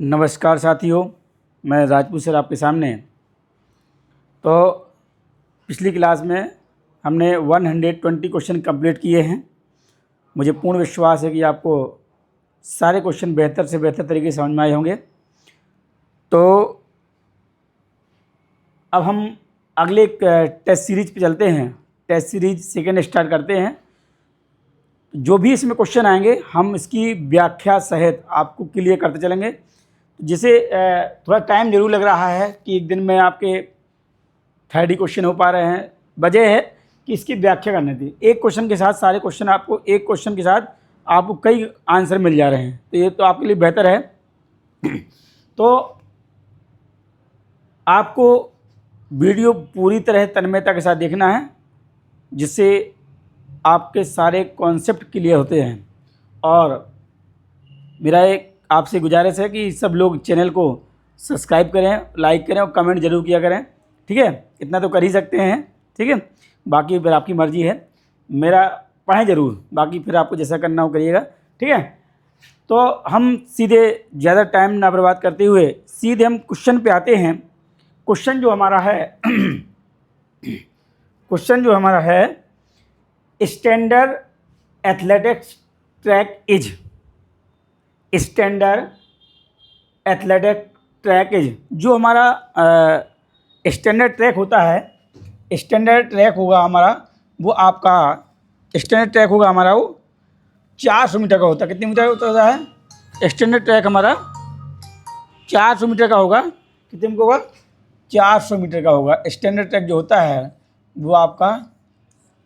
नमस्कार साथियों, मैं राजपूत सर आपके सामने। तो पिछली क्लास में हमने 120 क्वेश्चन कंप्लीट किए हैं। मुझे पूर्ण विश्वास है कि आपको सारे क्वेश्चन बेहतर से बेहतर तरीके से समझ में आए होंगे। तो अब हम अगले टेस्ट सीरीज पे चलते हैं। टेस्ट सीरीज सेकेंड स्टार्ट करते हैं। जो भी इसमें क्वेश्चन आएंगे हम इसकी व्याख्या सहित आपको क्लियर करते चलेंगे, जिसे थोड़ा टाइम जरूर लग रहा है कि एक दिन में आपके 30 क्वेश्चन हो पा रहे हैं। वजह है कि इसकी व्याख्या करनी थी। एक क्वेश्चन के साथ सारे क्वेश्चन आपको, एक क्वेश्चन के साथ आपको कई आंसर मिल जा रहे हैं, तो ये तो आपके लिए बेहतर है। तो आपको वीडियो पूरी तरह तन्मयता के साथ देखना है, जिससे आपके सारे कॉन्सेप्ट क्लियर होते हैं। और मेरा एक आपसे गुजारिश है कि सब लोग चैनल को सब्सक्राइब करें, लाइक करें और कमेंट जरूर किया करें। ठीक है, इतना तो कर ही सकते हैं। ठीक है, बाकी फिर आपकी मर्ज़ी है। मेरा पढ़ें ज़रूर, बाकी फिर आपको जैसा करना हो करिएगा। ठीक है, तो हम सीधे ज़्यादा टाइम ना बर्बाद करते हुए सीधे हम क्वेश्चन पे आते हैं। क्वेश्चन जो हमारा है standard athletics track is. Standard athletic track is, जो हमारा स्टैंडर्ड ट्रैक होता है, स्टैंडर्ड ट्रैक होगा हमारा वो आपका स्टैंडर्ड ट्रैक होगा हमारा वो 400 मीटर का होता है। कितने मीटर का होता है? स्टैंडर्ड ट्रैक हमारा 400 मीटर का होगा। कितने मीटर का होगा? 400 मीटर का होगा। स्टैंडर्ड ट्रैक जो होता है वो आपका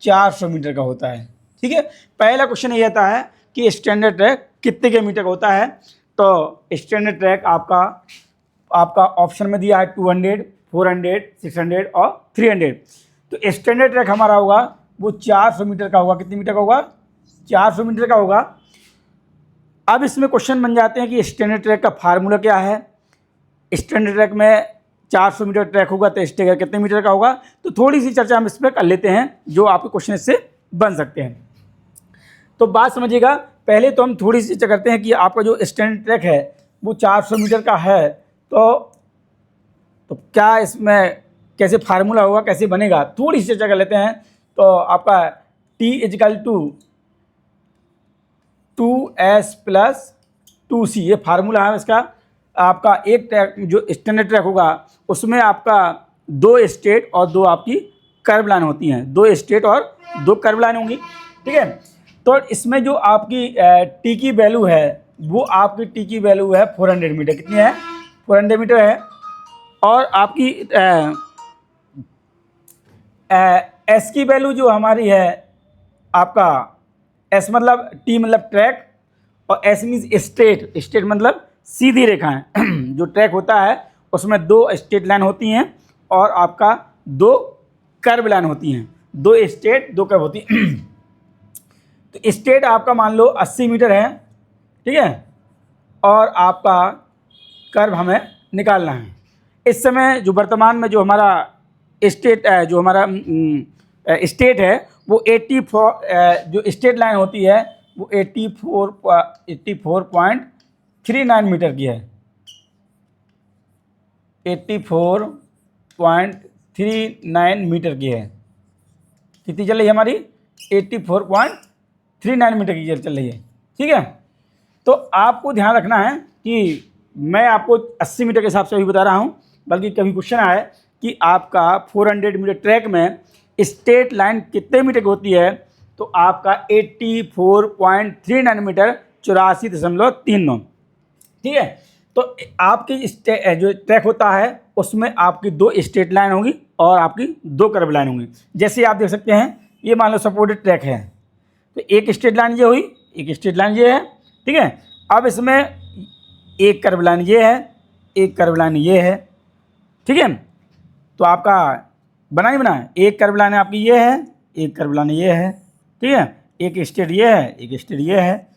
400 मीटर का होता है। ठीक है, पहला क्वेश्चन ये आता है कि स्टैंडर्ड ट्रैक कितने के मीटर का होता है। तो स्टैंडर्ड ट्रैक आपका ऑप्शन में दिया है 200, 400, 600 और 300। तो स्टैंडर्ड ट्रैक हमारा होगा वो 400 मीटर का होगा। कितने मीटर का होगा? 400 मीटर का होगा। अब इसमें क्वेश्चन बन जाते हैं कि स्टैंडर्ड ट्रैक का फार्मूला क्या है। स्टैंडर्ड ट्रैक में 400 मीटर ट्रैक होगा तो स्टैंडर्ड कितने मीटर का होगा। तो थोड़ी सी चर्चा हम इस पर कर लेते हैं, जो आपके क्वेश्चन इससे बन सकते हैं। तो बात समझिएगा, पहले तो हम थोड़ी सी चर्चा करते हैं कि आपका जो स्टैंडर्ड ट्रैक है वो 400 मीटर का है। तो क्या इसमें कैसे फार्मूला होगा, कैसे बनेगा, थोड़ी सी चर्चा कर लेते हैं। तो आपका T = 2S + 2C ये फार्मूला है इसका। आपका एक ट्रैक जो स्टैंडर्ड ट्रैक होगा उसमें आपका 2 स्ट्रेट और 2 आपकी कर्व लाइन होती हैं। 2 स्ट्रेट और 2 कर्व लाइन होंगी। ठीक है, तो इसमें जो आपकी टी की वैल्यू है वो आपकी टी की वैल्यू है 400 मीटर। कितनी है? 400 मीटर है। और आपकी एस की वैल्यू जो हमारी है, आपका एस मतलब टी मतलब ट्रैक और एस मीन्स स्ट्रेट। स्ट्रेट मतलब सीधी रेखाएं। जो ट्रैक होता है उसमें 2 स्ट्रेट लाइन होती हैं और आपका 2 कर्व लाइन होती हैं। 2 स्ट्रेट 2 कर्व होती हैं। तो स्ट्रेट आपका मान लो 80 मीटर है। ठीक है, और आपका कर्व हमें निकालना है। इस समय जो वर्तमान में जो हमारा स्टेट जो हमारा स्टेट है वो 84 जो स्टेट लाइन होती है वो 84.39 मीटर की है। 84.39 मीटर की है। कितनी चल रही है हमारी? 84.39 मीटर की चल रही है। ठीक है, तो आपको ध्यान रखना है कि मैं आपको 80 मीटर के हिसाब से अभी बता रहा हूँ, बल्कि कभी क्वेश्चन आए कि आपका 400 मीटर ट्रैक में स्ट्रेट लाइन कितने मीटर की होती है, तो आपका 84.39 मीटर 84.39। ठीक है, तो आपकी जो ट्रैक होता है उसमें आपकी 2 स्ट्रेट लाइन होंगी और आपकी 2 कर्व लाइन होंगी। जैसे आप देख सकते हैं, ये मान लो सपोर्टेड ट्रैक है, तो एक स्ट्रेट लाइन ये हुई, एक स्ट्रेट लाइन ये है। ठीक है, अब इसमें एक कर्व लाइन ये है, एक कर्व लाइन ये है। ठीक है, तो आपका बना ही बना है। एक कर्व लाइन आपकी ये है, एक कर्व लाइन ये है। ठीक है, एक स्ट्रेट ये है, एक स्ट्रेट ये है।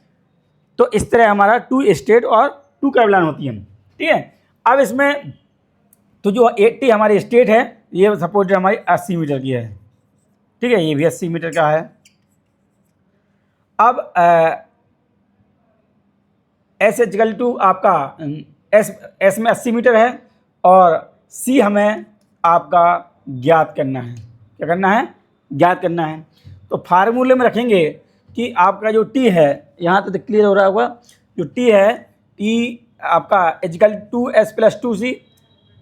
तो इस तरह हमारा 2 स्ट्रेट और 2 कर्व लाइन होती है। ठीक है, अब इसमें तो जो 80 हमारी स्ट्रेट है ये सपोज हमारी 80 मीटर की है। ठीक है, ये भी 80 मीटर का है। अब S = आपका एस में 80 मीटर है और सी हमें आपका ज्ञात करना है। क्या करना है? ज्ञात करना है। तो फार्मूले में रखेंगे कि आपका जो टी है, यहाँ तक क्लियर हो रहा होगा, जो टी है, टी आपका equal to S plus two C.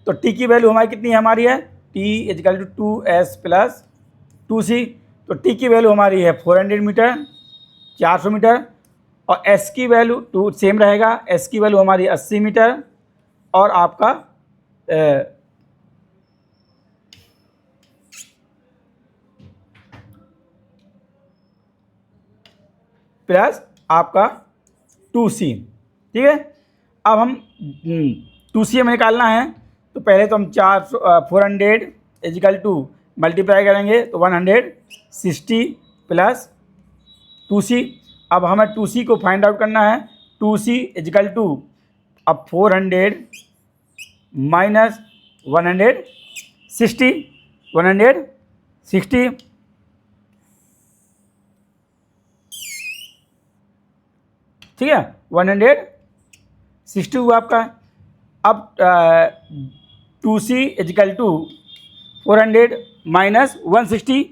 तो टी की वैल्यू हमारी कितनी है? हमारी है T equal to S plus two C. तो टी की वैल्यू हमारी है 400 मीटर, 400 मीटर। और एस की वैल्यू टू सेम रहेगा, एस की वैल्यू हमारी 80 मीटर और आपका प्लस आपका 2c। ठीक है, अब हम 2c हमें निकालना है। तो पहले तो हम 400 इजिकल टू मल्टीप्लाई करेंगे तो 160 प्लस 2c। अब हमें 2c को फाइंड आउट करना है। 2c इजिकल टू अब 400 माइनस 160 ठीक है, 160 हुआ आपका। अब 2c इजिकल टू 400 माइनस 160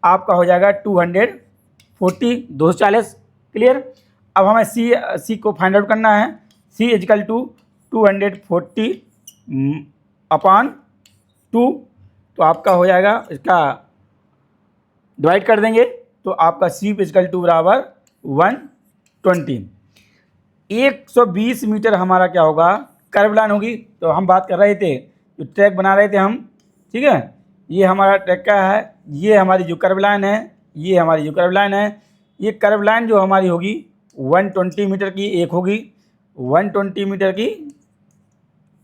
आपका हो जाएगा 240, 240। क्लियर। अब हमें सी को फाइंड आउट करना है। सी इजिकल टू 240 अपॉन 2। तो आपका हो जाएगा, इसका डिवाइड कर देंगे तो आपका सी इजिकल टू बराबर 120। 120 मीटर हमारा क्या होगा? कर्व लाइन होगी। तो हम बात कर रहे थे, जो ट्रैक बना रहे थे हम, ठीक है, ये हमारा ट्रैक का है, ये हमारी जो कर्व लाइन है, ये हमारी जो कर्व लाइन है, ये कर्व लाइन जो हमारी होगी 120 मीटर की एक होगी, 120 मीटर की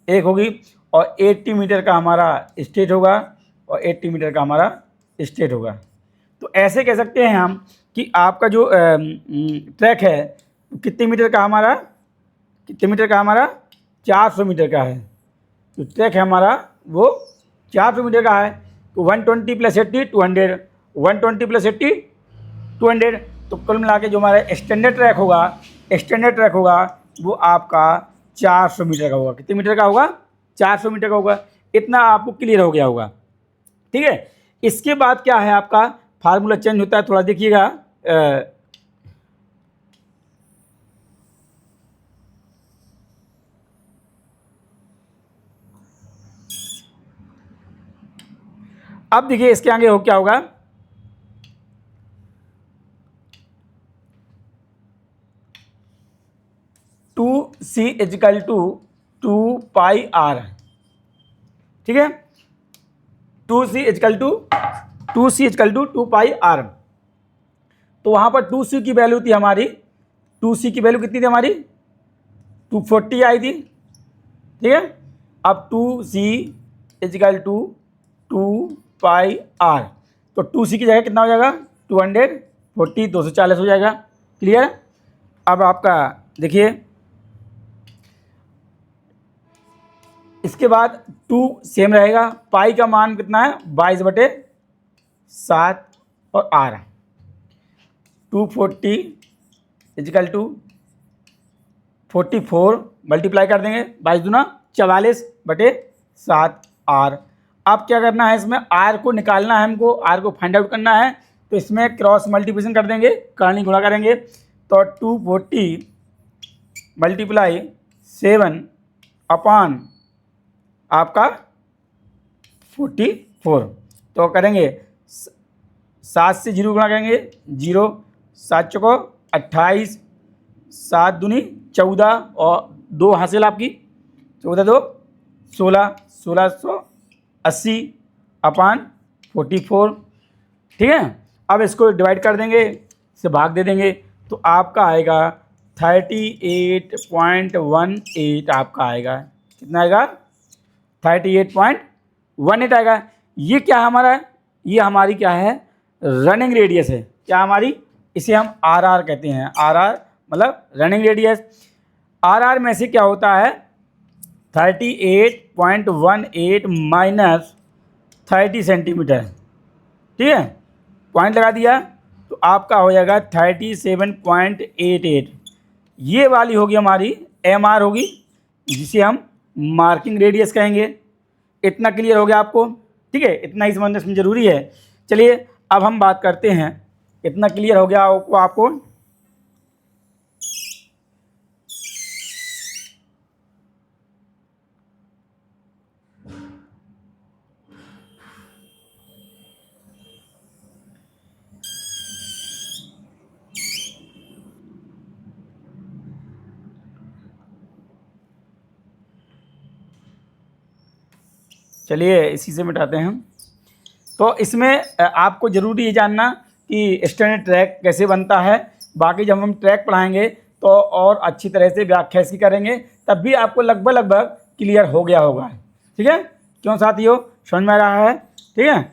एक होगी और 80 मीटर का हमारा स्ट्रेट होगा और 80 मीटर का हमारा स्ट्रेट होगा। तो ऐसे कह सकते हैं हम कि आपका जो ट्रैक है कितने मीटर का हमारा, कितने मीटर का हमारा? 400 मीटर का है। तो ट्रैक है हमारा वो 400 मीटर का है। तो 120 प्लस 80 200, 120 प्लस 80 200। तो कुल मिला के जो हमारा स्टैंडर्ड ट्रैक होगा, स्टैंडर्ड ट्रैक होगा वो आपका 400 मीटर का होगा। कितने मीटर का होगा? 400 मीटर का होगा। इतना आपको क्लियर हो गया होगा। ठीक है, इसके बाद क्या है आपका फार्मूला चेंज होता है, थोड़ा देखिएगा। अब देखिए इसके आगे हो क्या होगा। Two C is equal to 2 pi r. ठीक है, 2c is equal to 2 pi are. तो वहां पर 2c की वैल्यू थी हमारी, 2c की वैल्यू कितनी थी हमारी? 240 आई थी। ठीक है, अब 2c is equal to 2 pi are. तो 2c की जगह कितना हो जाएगा? 240, 240 हो जाएगा। क्लियर। अब आपका देखिए, इसके बाद 2 सेम रहेगा। पाई का मान कितना है? 22/7 और आर 240 इजिकल टू 44 मल्टीप्लाई कर देंगे, 22 दूना 44/7 आर। अब क्या करना है, इसमें आर को निकालना है हमको, आर को फाइंड आउट करना है। तो इसमें क्रॉस मल्टीप्लिकेशन कर देंगे, करनी गुणा करेंगे। तो 240 मल्टीप्लाई 7 अपॉन आपका 44। तो करेंगे 7 से 0 गुणा करेंगे, 0, 7 चौको 28, 7 दूनी 14 और 2 हासिल आपकी 14 2 16, 1680 अपॉन 44। ठीक है, अब इसको डिवाइड कर देंगे, इसे भाग दे देंगे तो आपका आएगा 38.18 आपका आएगा। कितना आएगा? 38.18 आएगा। ये क्या हमारा है? ये हमारी क्या है? रनिंग रेडियस है। क्या हमारी? इसे हम आर आर कहते हैं। आर आर मतलब रनिंग रेडियस। आर आर में से क्या होता है? 38.18 माइनस 30 सेंटीमीटर। ठीक है, पॉइंट लगा दिया तो आपका हो जाएगा 37.88। ये वाली होगी हमारी एम आर होगी, जिसे हम मार्किंग रेडियस कहेंगे। इतना क्लियर हो गया आपको? ठीक है, इतना ही समझना इसमें ज़रूरी है। चलिए अब हम बात करते हैं, इतना क्लियर हो गया आपको। चलिए इसी से मिटाते हैं। तो इसमें आपको ज़रूरी ये जानना कि स्टैंडर्ड ट्रैक कैसे बनता है। बाकी जब हम ट्रैक पढ़ाएंगे तो और अच्छी तरह से व्याख्या इसकी करेंगे, तब भी आपको लगभग क्लियर हो गया होगा। ठीक है, क्यों साथियों, समझ में आ रहा है? ठीक है,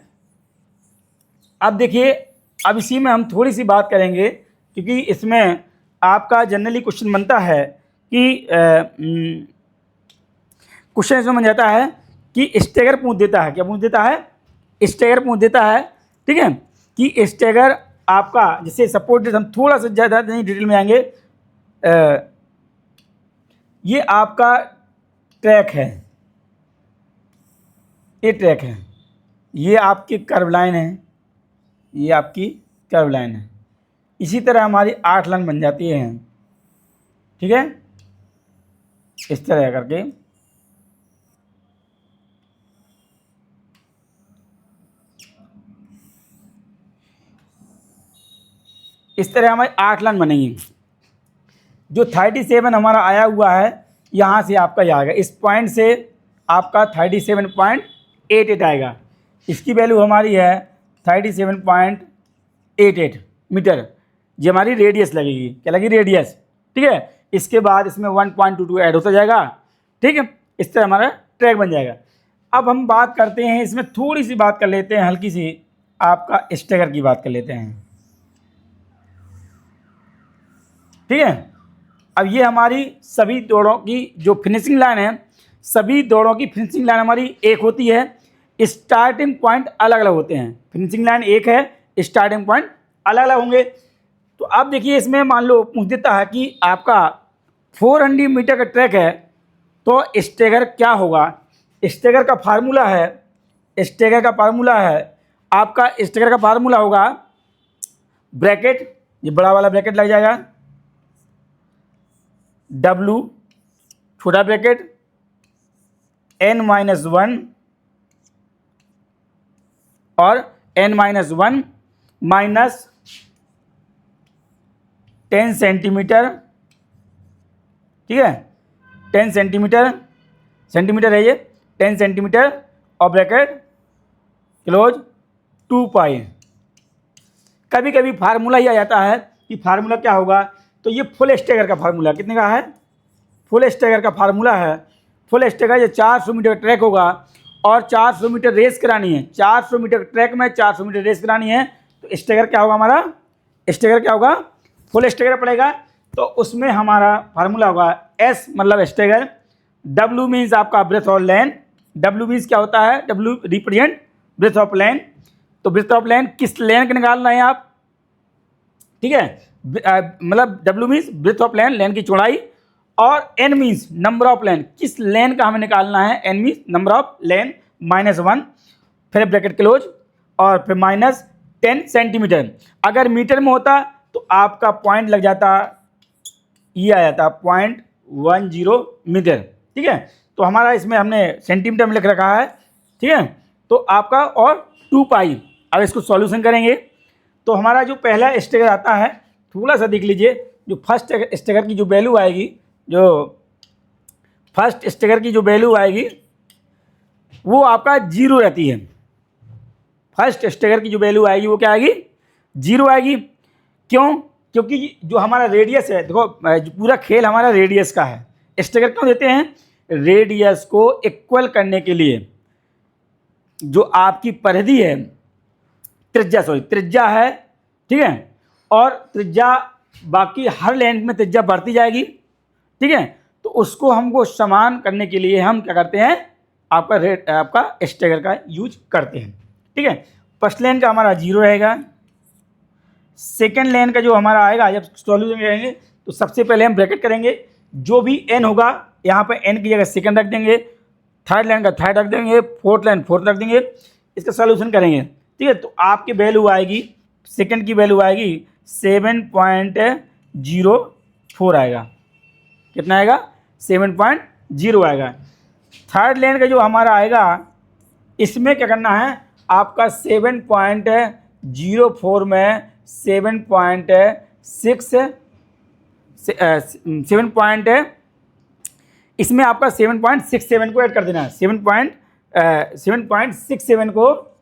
अब देखिए, अब इसी में हम थोड़ी सी बात करेंगे, क्योंकि इसमें आपका जनरली क्वेश्चन बनता है कि क्वेश्चन इसमें बन जाता है कि स्टेगर पूछ देता है। क्या पूछ देता है? स्टेगर पूछ देता है। ठीक है, कि स्टेगर आपका, जैसे सपोर्ट, हम थोड़ा सा ज़्यादा नहीं डिटेल में आएंगे। ये आपका ट्रैक है, ये ट्रैक है, ये आपकी कर्व लाइन है, ये आपकी कर्व लाइन है। इसी तरह हमारी 8 लाइन बन जाती है। ठीक है, इस तरह करके इस तरह हमारी 8 लाइन बनेंगी। जो 37 हमारा आया हुआ है, यहाँ से आपका ये आएगा, इस पॉइंट से आपका 37.88 आएगा। इसकी वैल्यू हमारी है 37.88 मीटर। ये हमारी रेडियस लगेगी। क्या लगी? रेडियस। ठीक है, इसके बाद इसमें 1.22 ऐड होता जाएगा। ठीक है, इस तरह हमारा ट्रैक बन जाएगा। अब हम बात करते हैं, इसमें थोड़ी सी बात कर लेते हैं, हल्की सी आपका स्टेगर की बात कर लेते हैं। ठीक है, अब ये हमारी सभी दौड़ों की जो फिनिशिंग लाइन है, सभी दौड़ों की फिनिशिंग लाइन हमारी एक होती है। स्टार्टिंग पॉइंट अलग अलग होते हैं। फिनिशिंग लाइन एक है, स्टार्टिंग पॉइंट अलग अलग होंगे। तो अब देखिए, इसमें मान लो पूछ देता है कि आपका 400 मीटर का ट्रैक है, तो स्टेगर क्या होगा? स्टेगर का फार्मूला है, स्टेगर का फार्मूला है आपका, स्टेगर का फार्मूला होगा ब्रैकेट, ये बड़ा वाला ब्रैकेट लग जाएगा, W छोटा ब्रैकेट n-1 और n-1 माइनस 10 सेंटीमीटर। ठीक है, 10 सेंटीमीटर है ये, 10 सेंटीमीटर और ब्रैकेट क्लोज 2 पाई। कभी कभी फार्मूला ही आ जाता है कि फार्मूला क्या होगा, तो ये फुल स्टेगर का फार्मूला कितने का है? फुल स्टेगर का फार्मूला है। फुल स्टेगर ये 400 मीटर ट्रैक होगा और 400 मीटर रेस करानी है। 400 मीटर ट्रैक में 400 मीटर रेस करानी है, तो स्टेगर क्या होगा हमारा? स्टेगर क्या होगा? फुल स्टेगर पड़ेगा। तो उसमें हमारा फार्मूला होगा S मतलब स्टेगर, W मीन्स आपका breadth of lane. W means क्या होता है? W represent breadth of lane. तो ब्रेथ ऑफ लेन किस लेन का निकालना है आप? ठीक है, मतलब W मीन्स ब्रेथ ऑफ लेन, लेन की चौड़ाई, और N means number of lane, किस लेन का हमें निकालना है? N मीन्स नंबर ऑफ लेन, -1, फिर ब्रैकेट क्लोज और फिर माइनस 10 सेंटीमीटर। अगर मीटर में होता तो आपका पॉइंट लग जाता, ये आ जाता 0.10 मीटर। ठीक है, तो हमारा इसमें हमने सेंटीमीटर में लिख रखा है। ठीक है, तो आपका और 2 पाई। अब इसको सॉल्यूशन करेंगे तो हमारा जो पहला स्टेगर आता है, थोड़ा सा देख लीजिए, जो फर्स्ट स्टेगर की जो वैल्यू आएगी, जो फर्स्ट स्टेगर की जो वैल्यू आएगी वो आपका 0 रहती है। फर्स्ट स्टेगर की जो वैल्यू आएगी वो क्या आएगी? 0 आएगी। क्यों? क्योंकि जो हमारा रेडियस है, देखो पूरा खेल हमारा रेडियस का है। स्टेगर क्यों देते हैं? रेडियस को इक्वल करने के लिए। जो आपकी परिधि है, त्रिज्या है, ठीक है, और त्रिज्या बाकी हर लेंथ में त्रिज्या बढ़ती जाएगी। ठीक है, तो उसको हमको समान करने के लिए हम क्या करते हैं? आपका स्टेगर का यूज करते हैं। ठीक है, फर्स्ट लेन का हमारा 0 रहेगा। सेकेंड लेन का जो हमारा आएगा, जब सॉल्यूशन करेंगे तो सबसे पहले हम ब्रैकेट करेंगे, जो भी n होगा यहाँ पे n की जगह सेकंड रख देंगे, थर्ड लाइन का थर्ड रख देंगे, फोर्थ लाइन फोर्थ रख देंगे, इसका सोल्यूशन करेंगे। ठीक है, तो आपकी वैल्यू आएगी, सेकंड की वैल्यू आएगी 7.04 आएगा। कितना आएगा? 7.0 आएगा। थर्ड लाइन का जो हमारा आएगा, इसमें क्या करना है आपका 7.04 में 7 इसमें आपका 7.67 को ऐड कर देना है। 7.67 को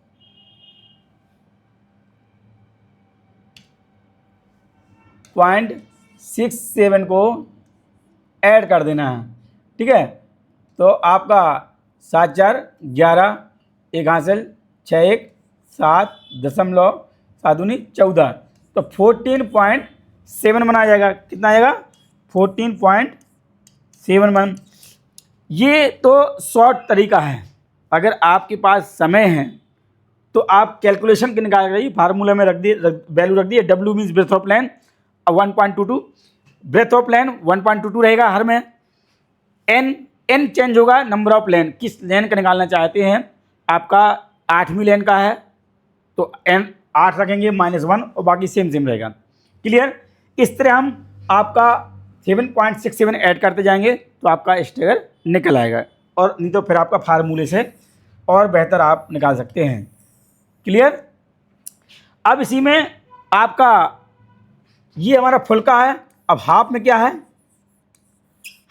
.67 को ऐड कर देना है। ठीक है, तो आपका 7 4 11, एक हासिल 6 1 7 दशमलव 7 दूनी 14, तो 14.7 बना जाएगा। कितना आएगा? 14.71। ये तो शॉर्ट तरीका है। अगर आपके पास समय है तो आप कैलकुलेशन के निकाल रही फार्मूला में रख दिए, वैल्यू रख दिए। W means breadth of line 1.22, breadth of line 1.22 रहेगा हर में। n चेंज होगा, नंबर ऑफ लेन, किस लेन का निकालना चाहते हैं। आपका 8वीं लेन का है तो n 8 रखेंगे -1 और बाकी सेम रहेगा। क्लियर? इस तरह हम आपका 7.67 ऐड करते जाएंगे तो आपका स्टेगर निकल आएगा, और नहीं तो फिर आपका फार्मूले से और बेहतर आप निकाल सकते हैं। क्लियर? अब इसी में आपका ये हमारा फुल का है। अब हाफ में क्या है?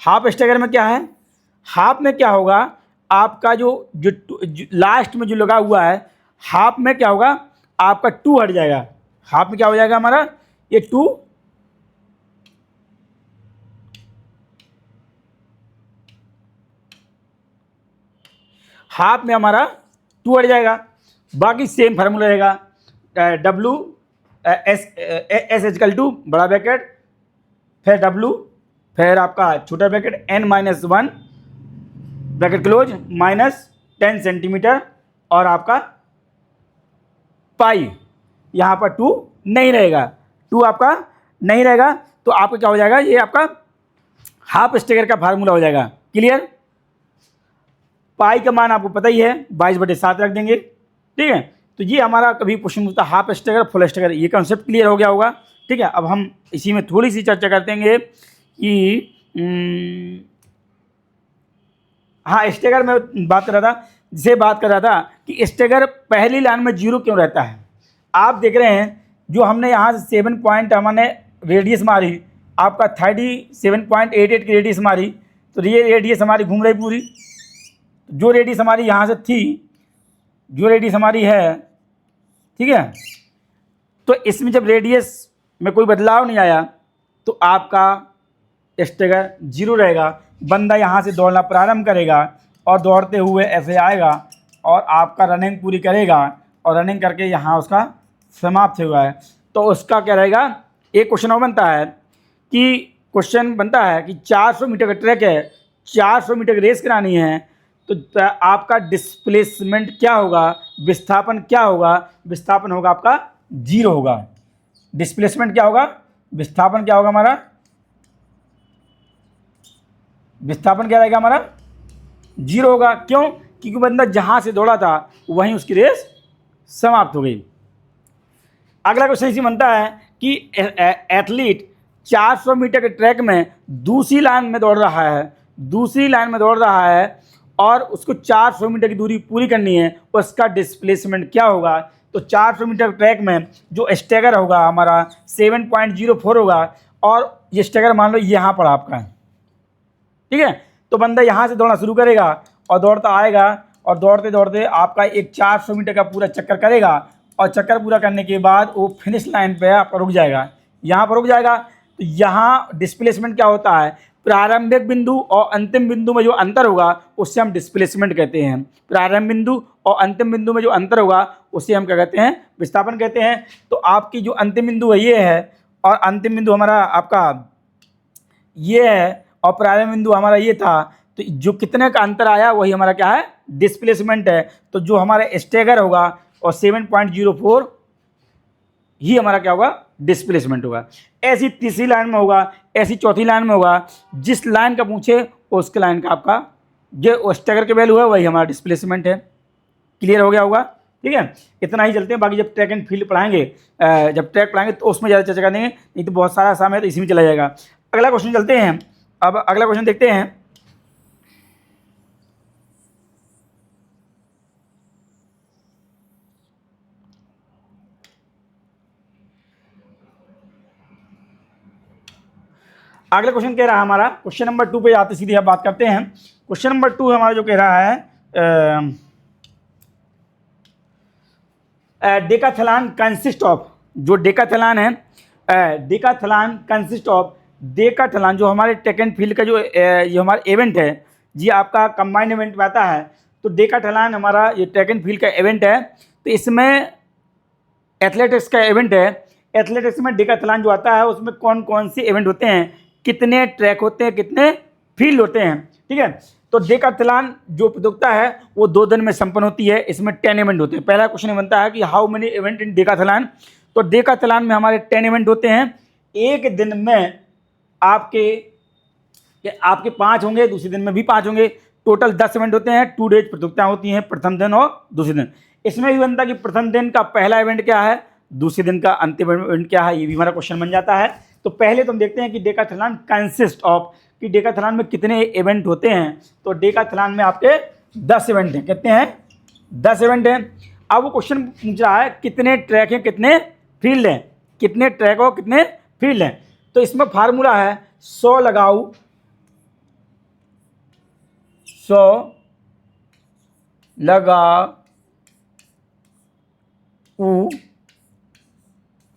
हाफ स्टेगर में क्या है? हाफ में क्या होगा आपका जो लास्ट में जो लगा हुआ है, हाफ में क्या होगा आपका 2 हट जाएगा। हाफ में क्या हो जाएगा हमारा? ये 2 हाफ में हमारा 2 हट जाएगा। बाकी सेम फार्मूला रहेगा। W S इक्वल टू बड़ा ब्रैकेट, फिर W, फिर आपका छोटा bracket n-1 bracket close -10 centimetre, और आपका पाई। यहाँ पर 2 नहीं रहेगा, 2 आपका नहीं रहेगा, तो आपका क्या हो जाएगा? ये आपका हाफ स्टेगर का फार्मूला हो जाएगा। क्लियर? पाई का मान आपको पता ही है, 22/7 रख देंगे। ठीक है, तो ये हमारा कभी क्वेश्चन पूछता हाफ स्टेगर फुल स्टेगर, ये कंसेप्ट क्लियर हो गया होगा। ठीक है, अब हम इसी में थोड़ी सी चर्चा करते हैं कि हाँ, स्टेगर में बात कर रहा था, जिसे बात कर रहा था कि स्टेगर पहली लाइन में 0 क्यों रहता है। आप देख रहे हैं जो हमने यहाँ से 7 पॉइंट हमने रेडियस मारी, आपका 37.88 की रेडियस मारी, तो ये रेडियस हमारी घूम रही पूरी। जो रेडियस हमारी यहाँ से थी, जो रेडियस हमारी है, ठीक है, तो इसमें जब रेडियस में कोई बदलाव नहीं आया तो आपका स्टेगर 0 रहेगा। बंदा यहाँ से दौड़ना प्रारंभ करेगा और दौड़ते हुए ऐसे आएगा और आपका रनिंग पूरी करेगा, और रनिंग करके यहाँ उसका समाप्त हुआ है, तो उसका क्या रहेगा? एक क्वेश्चन और बनता है कि क्वेश्चन बनता है कि 400 मीटर का ट्रैक है, 400 मीटर की रेस करानी है, तो आपका डिस्प्लेसमेंट क्या होगा, विस्थापन क्या होगा? विस्थापन होगा आपका 0 होगा। डिस्प्लेसमेंट क्या होगा? विस्थापन क्या होगा हमारा? विस्थापन क्या रहेगा हमारा? 0 होगा। क्यों? क्योंकि बंदा जहाँ से दौड़ा था वहीं उसकी रेस समाप्त हो गई। अगला क्वेश्चन इसी बनता है कि एथलीट 400 मीटर के ट्रैक में दूसरी लाइन में दौड़ रहा है, दूसरी लाइन में दौड़ रहा है और उसको 400 मीटर की दूरी पूरी करनी है, उसका डिस्प्लेसमेंट क्या होगा? तो 400 मीटर ट्रैक में जो स्टेगर होगा हमारा 7.04 होगा, और ये स्टेगर मान लो यहाँ पर आपका है। ठीक है, तो बंदा यहाँ से दौड़ना शुरू करेगा और दौड़ता आएगा, और दौड़ते दौड़ते आपका एक 400 मीटर का पूरा चक्कर करेगा, और चक्कर पूरा करने के बाद वो फिनिश लाइन पे आपका रुक जाएगा, यहाँ पर रुक जाएगा। तो यहाँ डिस्प्लेसमेंट क्या होता है? प्रारंभिक बिंदु और अंतिम बिंदु में जो अंतर होगा उससे हम डिस्प्लेसमेंट कहते हैं। प्रारंभ बिंदु और अंतिम बिंदु में जो अंतर होगा उससे हम क्या कहते हैं? विस्थापन कहते हैं। तो आपकी जो अंतिम बिंदु है ये है, और अंतिम बिंदु हमारा आपका ये है, और प्रारंभ बिंदु हमारा ये था, तो जो कितने का अंतर आया वही हमारा क्या है? डिस्प्लेसमेंट है। तो जो हमारा स्टेगर होगा और 7.04 ही हमारा क्या होगा? डिस्प्लेसमेंट होगा। ऐसी तीसरी लाइन में होगा, ऐसी चौथी लाइन में होगा। जिस लाइन का पूछे उसके लाइन का आपका जो स्टैगर के वैल्यू है वही हमारा डिस्प्लेसमेंट है। क्लियर हो गया होगा? ठीक है, इतना ही चलते हैं। बाकी जब ट्रैक एंड फील्ड पढ़ाएंगे, जब ट्रैक पढ़ाएंगे तो उसमें ज़्यादा चर्चा करेंगे, नहीं तो बहुत सारा आसाम है तो इसी में चला जाएगा। अगला क्वेश्चन चलते हैं। अब अगला क्वेश्चन देखते हैं। अगला क्वेश्चन कह रहा है हमारा, क्वेश्चन नंबर 2 पे आते सीधे अब बात करते हैं। क्वेश्चन नंबर 2 हमारा जो कह रहा है डेकाथलॉन कंसिस्ट ऑफ, जो डेकाथलॉन है, डेकाथलॉन कंसिस्ट ऑफ, डेकाथलॉन जो हमारे ट्रैक एंड फील्ड का जो ये हमारा इवेंट है जी, आपका कंबाइंड इवेंट में आता है। तो डेकाथलॉन हमारा ये ट्रैक एंड फील्ड का इवेंट है। तो इसमें एथलेटिक्स का इवेंट है। एथलेटिक्स में डेकाथलॉन जो आता है उसमें कौन कौन से इवेंट होते हैं, कितने ट्रैक होते हैं, कितने फील्ड होते हैं। ठीक है, तो डेकाथलॉन जो प्रतियोगिता है वो 2 दिन में संपन्न होती है। इसमें 10 इवेंट होते हैं। पहला क्वेश्चन बनता है कि how many event in Decathlon. तो डेकाथलॉन में हमारे 10 इवेंट होते हैं। एक दिन में आपके 5 होंगे, दूसरे दिन में भी 5 होंगे। टोटल 10 इवेंट होते हैं। 2 डेज प्रतियोगिता होती हैं, प्रथम दिन और दूसरे दिन। इसमें भी बनता है कि प्रथम दिन का पहला इवेंट क्या है, दूसरे दिन का अंतिम इवेंट क्या है, ये भी हमारा क्वेश्चन बन जाता है। तो पहले तो हम देखते हैं कि डेकाथलॉन कंसिस्ट ऑफ, कि डेकाथलॉन में कितने इवेंट होते हैं। तो डेकाथलॉन में आपके 10 इवेंट हैं। कितने हैं? 10 इवेंट हैं। अब वो क्वेश्चन पूछ रहा है कितने ट्रैक हैं, कितने फील्ड हैं, कितने ट्रैक और कितने फील्ड हैं। तो इसमें फार्मूला है 100 लगाओ 100 लगाओ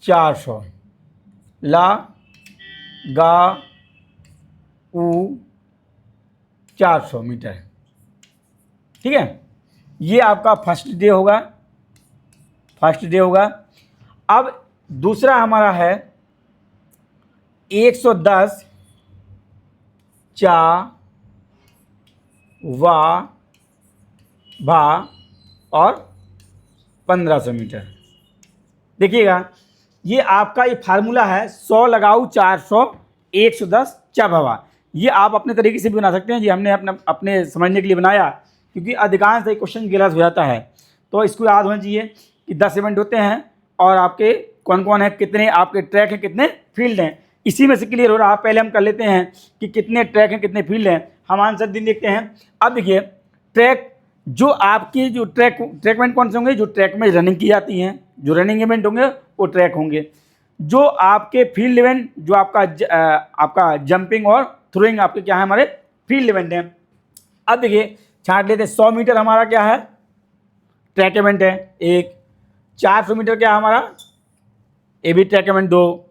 400 लगाओ 400 मीटर। ठीक है, ये आपका फर्स्ट डे होगा, फर्स्ट डे होगा। अब दूसरा हमारा है 110 चा वा भा और 1500 मीटर। देखिएगा, ये आपका ये फार्मूला है 100 लगाओ 400 110 चा भवा। ये आप अपने तरीके से भी बना सकते हैं जी, हमने अपने समझने के लिए बनाया, क्योंकि अधिकांश क्वेश्चन गलत हो जाता है। तो इसको याद होना चाहिए कि 10 इवेंट होते हैं और आपके कौन कौन है, कितने आपके ट्रैक हैं, कितने फील्ड हैं। इसी में से क्लियर हो रहा है। पहले हम कर लेते हैं कि कितने ट्रैक हैं, कितने फील्ड हैं। हम आंसर दिन देखते हैं। अब देखिए, ट्रैक जो आपकी जो ट्रैक इवेंट कौन से होंगे, जो ट्रैक में रनिंग की जाती हैं, जो रनिंग इवेंट होंगे वो ट्रैक होंगे। जो आपके फील्ड इवेंट, जो आपका जंपिंग और थ्रोइंग आपके क्या है, हमारे फील्ड इवेंट हैं। अब देखिए, छांट लेते हैं। 100 मीटर हमारा क्या है, ट्रैक इवेंट है एक। 400 मीटर क्या है हमारा, ये भी ट्रैक इवेंट 2।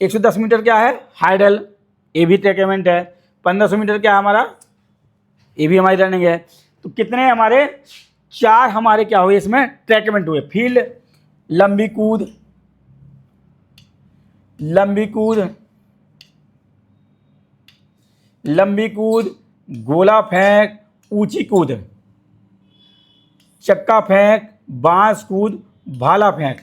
110 मीटर क्या है, हाइडल, ये भी ट्रैक इवेंट है। 1500 मीटर क्या है हमारा, ये भी हमारी रनिंग है। तो कितने हमारे, 4 हमारे क्या हुए इसमें ट्रैक इवेंट हुए। फील्ड, लंबी कूद, गोला फेंक, ऊंची कूद, चक्का फेंक, बांस कूद, भाला फेंक।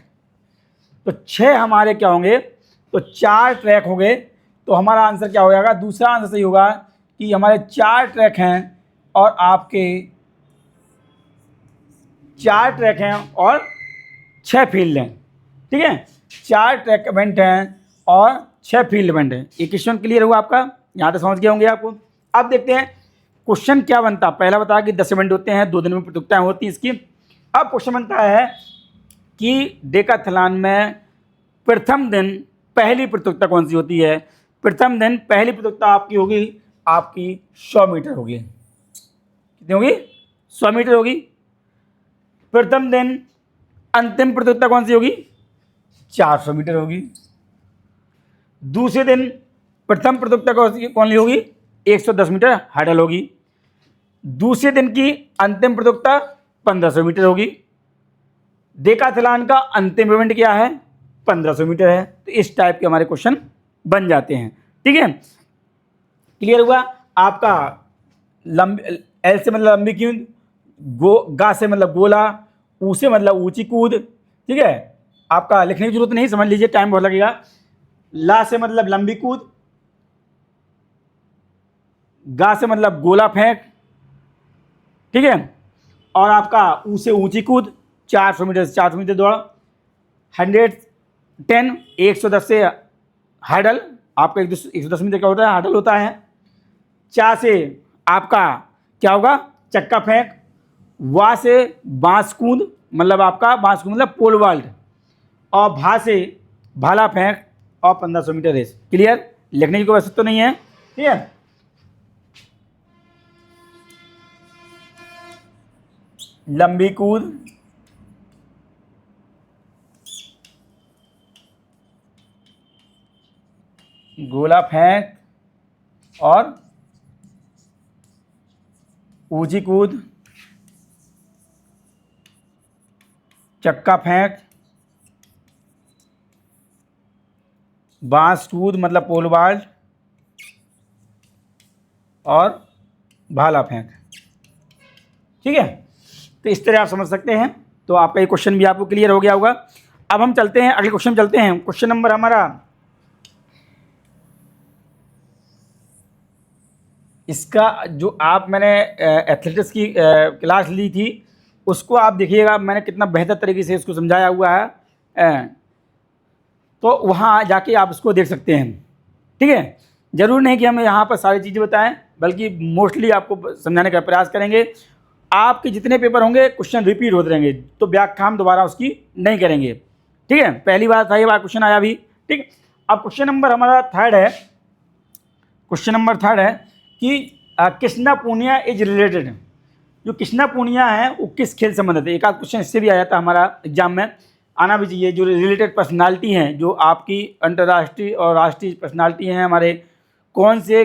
तो 6 हमारे क्या होंगे, तो 4 ट्रैक हो गए। तो हमारा आंसर क्या हो जाएगा, दूसरा आंसर सही होगा कि हमारे 4 ट्रैक हैं और आपके 4 ट्रैक हैं और 6 फील्ड हैं। ठीक है, 4 ट्रैक इवेंट हैं और 6 फील्ड इवेंट हैं। ये क्वेश्चन क्लियर हुआ आपका, यहाँ तक समझ गए होंगे आपको। अब देखते हैं क्वेश्चन क्या बनता। पहला बताया कि 10 इवेंट होते हैं, 2 दिन में प्रतियोगिताएं होती हैं इसकी। अब क्वेश्चन बनता है कि डेकाथलॉन में प्रथम दिन पहली प्रतियोगिता कौन सी होती है। प्रथम दिन पहली प्रतियोगिता आपकी होगी, आपकी 100 मीटर होगी। कितनी होगी, 100 मीटर होगी। प्रथम दिन अंतिम प्रतियोगिता कौन सी होगी, 400 मीटर होगी। दूसरे दिन प्रथम प्रतियोगिता कौन सी होगी, 110 मीटर हाइडल होगी। दूसरे दिन की अंतिम प्रतियोगिता 1500 मीटर होगी। डेकाथलॉन का अंतिम इवेंट क्या है, 1500 मीटर है। तो इस टाइप के हमारे क्वेश्चन बन जाते हैं। ठीक है, क्लियर हुआ आपका। एल से मतलब लंबी कूद, गा से मतलब गोला, ऊ से मतलब ऊंची कूद। ठीक है, आपका लिखने की जरूरत नहीं, समझ लीजिए, टाइम बहुत लगेगा। ला से मतलब लंबी कूद, गा से मतलब गोला फेंक, ठीक है। और आपका ऊ से ऊंची कूद, 400 मीटर से 400 मीटर दौड़, 110 110 से हर्डल, आपका 110 मीटर का होता है, हर्डल होता है। चा से आपका क्या होगा, चक्का फेंक। वा से बांस कूद, मतलब आपका बांस कूद मतलब पोल वाल्ट। और भा से भाला फेंक और 1500 मीटर रेस। क्लियर, लिखने की कोई आवश्यकता तो नहीं है, ठीक है। लंबी कूद, गोला फेंक और ऊंची कूद, चक्का फेंक, बांस कूद मतलब पोल वाल्ट और भाला फेंक, ठीक है। तो इस तरह आप समझ सकते हैं। तो आपका ये क्वेश्चन भी आपको क्लियर हो गया होगा। अब हम चलते हैं अगले क्वेश्चन, चलते हैं। क्वेश्चन नंबर हमारा इसका जो आप मैंने एथलेटिक्स की क्लास ली थी उसको आप देखिएगा, मैंने कितना बेहतर तरीके से इसको समझाया हुआ है, तो वहाँ जाके आप इसको देख सकते हैं, ठीक है। ज़रूर नहीं कि हम यहाँ पर सारी चीज़ें बताएं, बल्कि मोस्टली आपको समझाने का प्रयास करेंगे। आपके जितने पेपर होंगे क्वेश्चन रिपीट होते रहेंगे, तो व्याख्या हम दोबारा उसकी नहीं करेंगे, ठीक है। पहली बार था, ये बार क्वेश्चन आया भी, ठीक। अब क्वेश्चन नंबर हमारा थर्ड है। क्वेश्चन नंबर थर्ड है कि कृष्णा पूनिया इज रिलेटेड। जो कृष्णा पूनिया है वो किस खेल से संबंधित है। एक आध क्वेश्चन इससे भी आया था हमारा एग्जाम में, आना भी चाहिए। जो रिलेटेड पर्सनालिटी हैं, जो आपकी अंतर्राष्ट्रीय और राष्ट्रीय पर्सनालिटी हैं हमारे, कौन से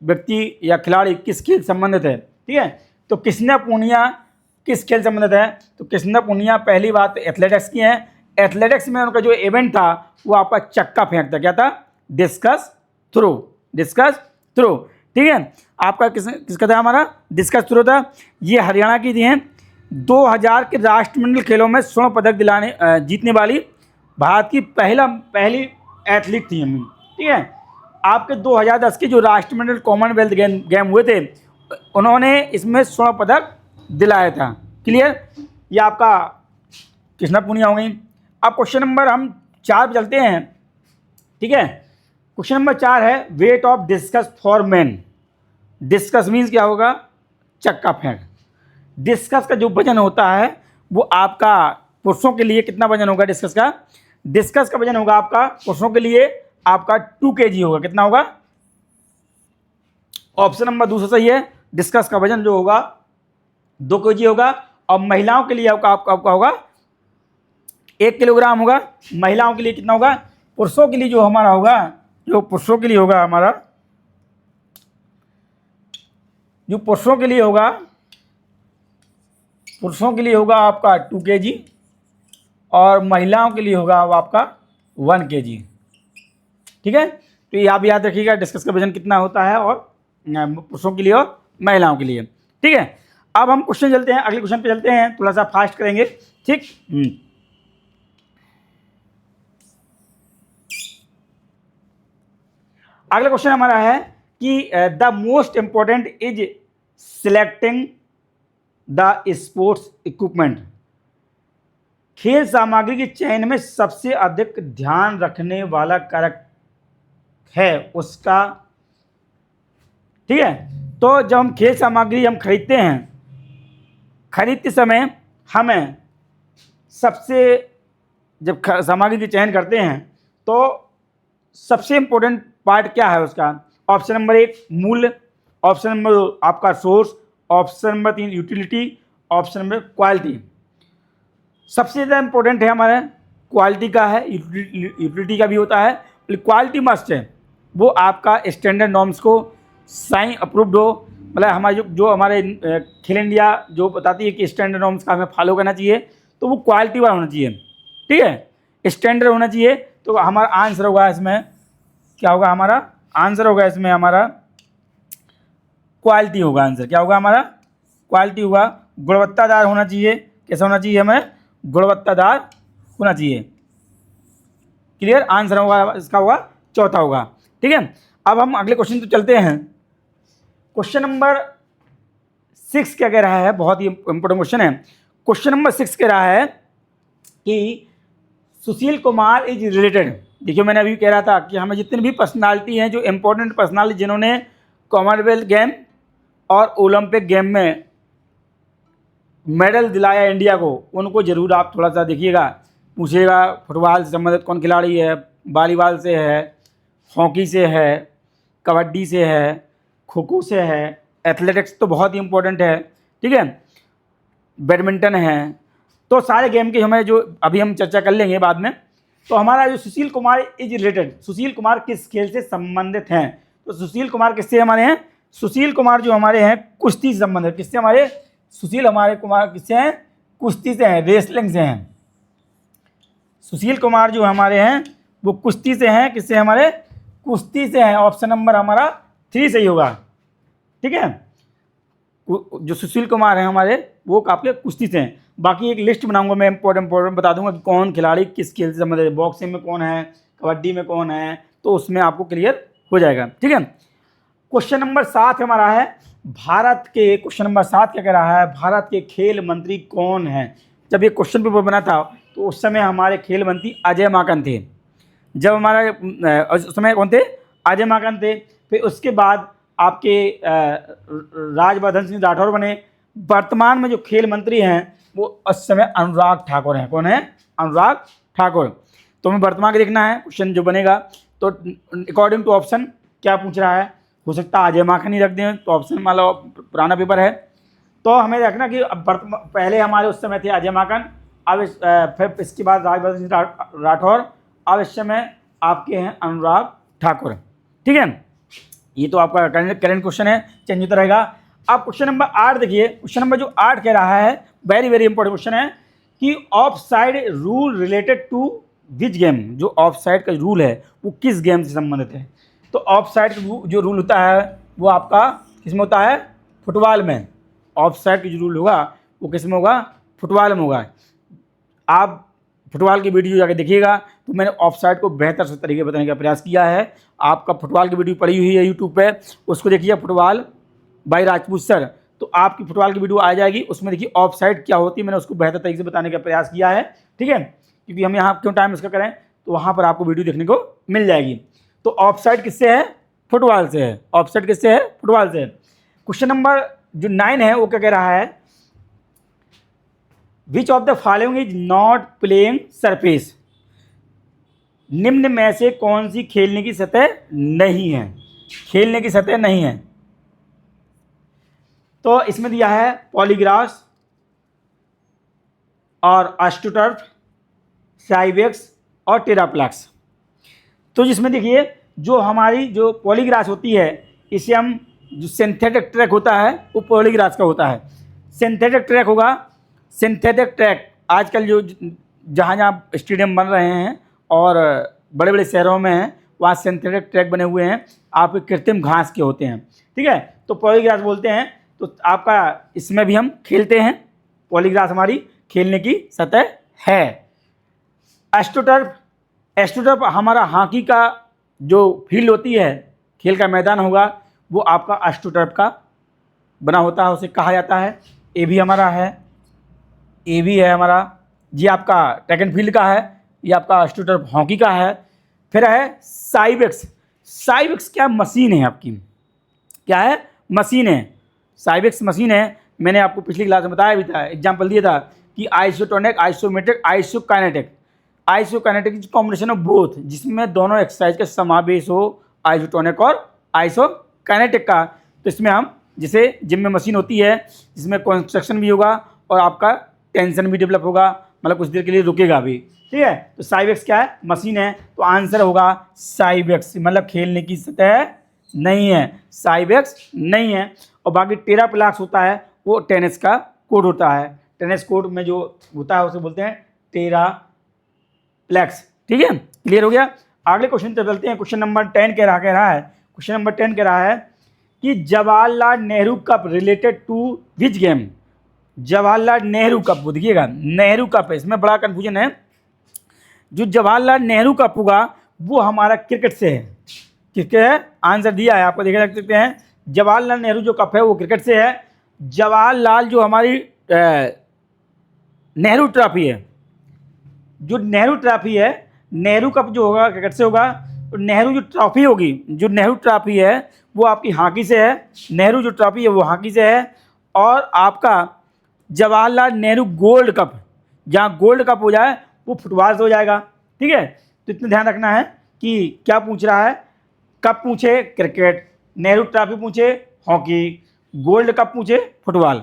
व्यक्ति या खिलाड़ी किस खेल से संबंधित है, ठीक है। तो कृष्णा पूनिया किस खेल से संबंधित है, तो कृष्णा पूनिया पहली बात एथलेटिक्स की है। एथलेटिक्स में उनका जो इवेंट था वो आपका चक्का फेंक था, क्या था, डिस्कस थ्रो, डिस्कस थ्रो, ठीक है। आपका किसका था, हमारा डिस्कस थ्रो था। ये हरियाणा की थी हैं। 2000 के राष्ट्रमंडल खेलों में स्वर्ण पदक जीतने वाली भारत की पहली एथलीट थी हम, ठीक है। आपके 2010 के जो राष्ट्रमंडल कॉमनवेल्थ गेम हुए थे, उन्होंने इसमें स्वर्ण पदक दिलाया था। क्लियर, ये आपका कृष्णा पूनिया हो गई। अब क्वेश्चन नंबर हम 4 पे चलते हैं, ठीक है। क्वेश्चन नंबर 4 है weight of discuss for man. Discuss means क्या होगा, चक्का फेंक। डिस्कस का जो वजन होता है वो आपका पुरुषों के लिए कितना वजन होगा डिस्कस का, डिस्कस का वजन होगा आपका पुरुषों के लिए आपका 2 kg होगा। कितना होगा, ऑप्शन नंबर दूसरा सही है। डिस्कस का वजन जो होगा 2 kg होगा। और महिलाओं के लिए आपका होगा 1 किलोग्राम होगा। महिलाओं के लिए कितना होगा, पुरुषों के लिए जो हमारा होगा, जो पुरुषों के लिए होगा हमारा, जो पुरुषों के लिए होगा, पुरुषों के लिए होगा आपका 2 kg और महिलाओं के लिए होगा वो आपका 1 kg, ठीक है। तो ये आप याद रखिएगा डिस्कस का वजन कितना होता है, और पुरुषों के लिए और महिलाओं के लिए, ठीक है। अब हम क्वेश्चन चलते हैं, अगले क्वेश्चन पे चलते हैं, थोड़ा सा फास्ट करेंगे, ठीक। अगला क्वेश्चन हमारा है कि the most important is selecting the sports equipment. खेल सामग्री के चयन में सबसे अधिक ध्यान रखने वाला कारक है उसका, ठीक है। तो जब हम खेल सामग्री हम खरीदते हैं, खरीदते समय हमें सबसे, जब सामग्री का चयन करते हैं तो सबसे इम्पोर्टेंट पार्ट क्या है उसका, ऑप्शन नंबर 1 मूल्य, ऑप्शन नंबर 2 आपका source, option number 3 utility, option number quality. सबसे ज़्यादा इम्पोर्टेंट है हमारा क्वालिटी का है, यूटिलिटी का भी होता है, क्वालिटी मस्ट है। वो आपका स्टैंडर्ड नॉर्म्स को साइन अप्रूव्ड हो, मतलब हमारे जो हमारे खेल इंडिया जो बताती है कि स्टैंडर्ड नॉर्म्स का हमें फॉलो करना चाहिए, तो वो क्वालिटी वाला होना चाहिए, ठीक है, स्टैंडर्ड होना चाहिए। तो हमारा आंसर होगा इसमें, क्या होगा हमारा आंसर होगा इसमें, हमारा क्वालिटी होगा आंसर। क्या होगा हमारा, क्वालिटी होगा। गुणवत्तादार होना चाहिए, कैसा होना चाहिए हमें, गुणवत्तादार होना चाहिए, क्लियर, आंसर होगा इसका होगा चौथा होगा। ठीक है, अब हम अगले क्वेश्चन तो चलते हैं। क्वेश्चन नंबर 6 क्या कह रहा है, बहुत ही इंपॉर्टेंट क्वेश्चन है। क्वेश्चन नंबर 6 कह रहा है कि सुशील कुमार इज रिलेटेड, देखिए मैंने अभी कह रहा था कि हमें जितनी भी पर्सनालिटी हैं, जो इंपॉर्टेंट पर्सनालिटी जिन्होंने कॉमनवेल्थ गेम और ओलंपिक गेम में मेडल दिलाया इंडिया को, उनको ज़रूर आप थोड़ा सा देखिएगा, पूछिएगा। फुटबॉल से संबंधित कौन खिलाड़ी है, वॉलीबॉल से है, हॉकी से है, कबड्डी से है, खो खो से है, एथलेटिक्स तो बहुत ही इम्पोर्टेंट है, ठीक है, बैडमिंटन है। तो सारे गेम की हमें जो अभी हम चर्चा कर लेंगे बाद में। तो हमारा जो सुशील कुमार इज रिलेटेड, सुशील कुमार किस खेल से संबंधित हैं, तो सुशील कुमार किससे हमारे हैं, सुशील कुमार जो हमारे हैं कुश्ती से संबंधित, किससे हमारे सुशील हमारे कुमार किससे हैं, कुश्ती से हैं, रेसलिंग से हैं। सुशील कुमार जो हमारे हैं वो कुश्ती से हैं, किससे हमारे कुश्ती से हैं। ऑप्शन नंबर हमारा 3 सही होगा। ठीक है, जो सुशील कुमार हैं हमारे वो आपके कुश्ती से हैं। बाकी एक लिस्ट बनाऊंगा मैं, इंपॉर्टेंट बता दूंगा कि कौन खिलाड़ी किस खेल से संबंधित है, बॉक्सिंग में कौन है, कबड्डी में कौन है, तो उसमें आपको क्लियर हो जाएगा। ठीक है, क्वेश्चन नंबर 7 हमारा है भारत के, क्वेश्चन नंबर 7 क्या कह रहा है, भारत के खेल मंत्री कौन है। जब ये क्वेश्चन पेपर बना था तो उस समय हमारे खेल मंत्री अजय माकन थे। जब हमारा उस समय कौन थे, अजय माकन थे। फिर उसके बाद आपके राजवर्धन सिंह राठौर बने। वर्तमान में जो खेल मंत्री हैं वो उस समय अनुराग ठाकुर हैं। कौन है, अनुराग ठाकुर। तो हमें वर्तमान का देखना है क्वेश्चन जो बनेगा। तो अकॉर्डिंग टू ऑप्शन क्या पूछ रहा है, हो सकता है अजय माकन ही रख दें, तो ऑप्शन मान लो पुराना पेपर है। तो हमें रखना कि पहले हमारे उस समय थे अजय माकन, अब फिर इसके बाद राजवर्धन सिंह राठौर, अब इस समय आपके हैं अनुराग ठाकुर। ठीक है, ये तो आपका करंट क्वेश्चन है, चेंज होता रहेगा। अब क्वेश्चन नंबर 8 देखिए, क्वेश्चन नंबर जो 8 कह रहा है, वेरी वेरी इंपॉर्टेंट क्वेश्चन है कि offside rule related to which game, जो ऑफ साइड का रूल है वो किस गेम से संबंधित है। तो ऑफ साइड जो रूल होता है वो आपका किस में होता है, फुटबॉल में। ऑफ साइड का जो रूल होगा वो किस में होगा, फुटबॉल में होगा। आप फुटबॉल की वीडियो जाके देखिएगा, तो मैंने ऑफ साइड को बेहतर से तरीके बताने का प्रयास किया है। आपका फुटबॉल की वीडियो पड़ी हुई है यूट्यूब पे, उसको देखिए, फुटबॉल बाय राजपूत सर, तो आपकी फुटबॉल की वीडियो आ जाएगी। उसमें देखिए ऑफ साइड क्या होती है, मैंने उसको बेहतर तरीके से बताने का प्रयास किया है। ठीक है, क्योंकि हम यहाँ क्यों टाइम इसका करें, तो वहाँ पर आपको वीडियो देखने को मिल जाएगी। तो ऑफ साइड किससे है, फुटबॉल से है। ऑफ साइड किससे है, फुटबॉल से है। क्वेश्चन नंबर जो 9 है वो क्या कह रहा है, विच of the following is not playing surface, निम्न में से कौन सी खेलने की सतह नहीं है, खेलने की सतह नहीं है। तो इसमें दिया है पॉलीग्रास और एस्ट्रोटर्फ, साइबेक्स और टेराप्लैक्स। तो जिसमें देखिए जो हमारी जो पॉलीग्रास होती है, इसे हम जो सिंथेटिक ट्रैक होता है वो पॉलीग्रास का होता है। सिंथेटिक ट्रैक होगा, सिंथेटिक ट्रैक आजकल जो जहाँ जहाँ स्टेडियम बन रहे हैं और बड़े बड़े शहरों में हैं, वहाँ सिंथेटिक ट्रैक बने हुए हैं, आपके कृत्रिम घास के होते हैं। ठीक है, तो पॉलीग्रास बोलते हैं। तो आपका इसमें भी हम खेलते हैं, पॉलीग्रास हमारी खेलने की सतह है। एस्ट्रोटर्फ, एस्ट्रोटर्फ हमारा हॉकी का जो फील्ड होती है, खेल का मैदान होगा, वो आपका एस्ट्रोटर्फ का बना होता है, उसे कहा जाता है। ए भी हमारा है, ए भी है हमारा जी, आपका ट्रैक एंड फील्ड का है, ये आपका एस्ट्रोटर्फ हॉकी का है। फिर है साइबेक्स, साइबेक्स क्या मशीन है आपकी, क्या है, मशीन है। साइबेक्स मशीन है, मैंने आपको पिछली क्लास में बताया भी था, एग्जाम्पल दिया था कि isotonic, isometric, isokinetic. Isokinetic is combination of both, जिसमें दोनों एक्सरसाइज का समावेश हो, आइसोटोनिक और आइसोकाइनेटिक का। तो इसमें हम जैसे जिम में मशीन होती है जिसमें कंस्ट्रक्शन भी होगा और आपका टेंशन भी डेवलप होगा, मतलब कुछ देर के लिए रुकेगा भी। ठीक है, तो साइबेक्स क्या है, मशीन है। तो आंसर होगा साइबेक्स, मतलब खेलने की सतह नहीं है, साइबेक्स नहीं है। और बाकी टेराप्लैक्स होता है, वो टेनिस का कोर्ट होता है। टेनिस कोर्ट में जो होता है उसे बोलते हैं टेराप्लैक्स। ठीक है, क्लियर हो गया। अगले क्वेश्चन पे चलते हैं। क्वेश्चन नंबर 10 कह रहा है, क्वेश्चन नंबर 10 कह रहा है कि Jawaharlal Nehru cup related to which game. Jawaharlal Nehru cup, देखिएगा नेहरू कप है, इसमें बड़ा कन्फ्यूजन है। जो जवाहरलाल नेहरू कप होगा वो हमारा क्रिकेट से है। क्रिकेट है, आंसर दिया है आपको, देखे रख सकते हैं। जवाहरलाल नेहरू जो कप है वो क्रिकेट से है। जवाहरलाल जो हमारी नेहरू ट्रॉफी है, जो नेहरू ट्रॉफी है, नेहरू कप जो होगा क्रिकेट से होगा। तो नेहरू जो ट्रॉफी होगी, जो नेहरू ट्रॉफी है वो आपकी हॉकी से है। नेहरू जो ट्रॉफी है वो हॉकी से है। और आपका जवाहरलाल नेहरू गोल्ड कप, जहाँ गोल्ड कप हो जाए वो फुटबॉल से हो जाएगा। ठीक है, तो इतना ध्यान रखना है कि क्या पूछ रहा है। कप पूछे क्रिकेट, नेहरू ट्रॉफी पूछे हॉकी, गोल्ड कप पूछे फुटबॉल।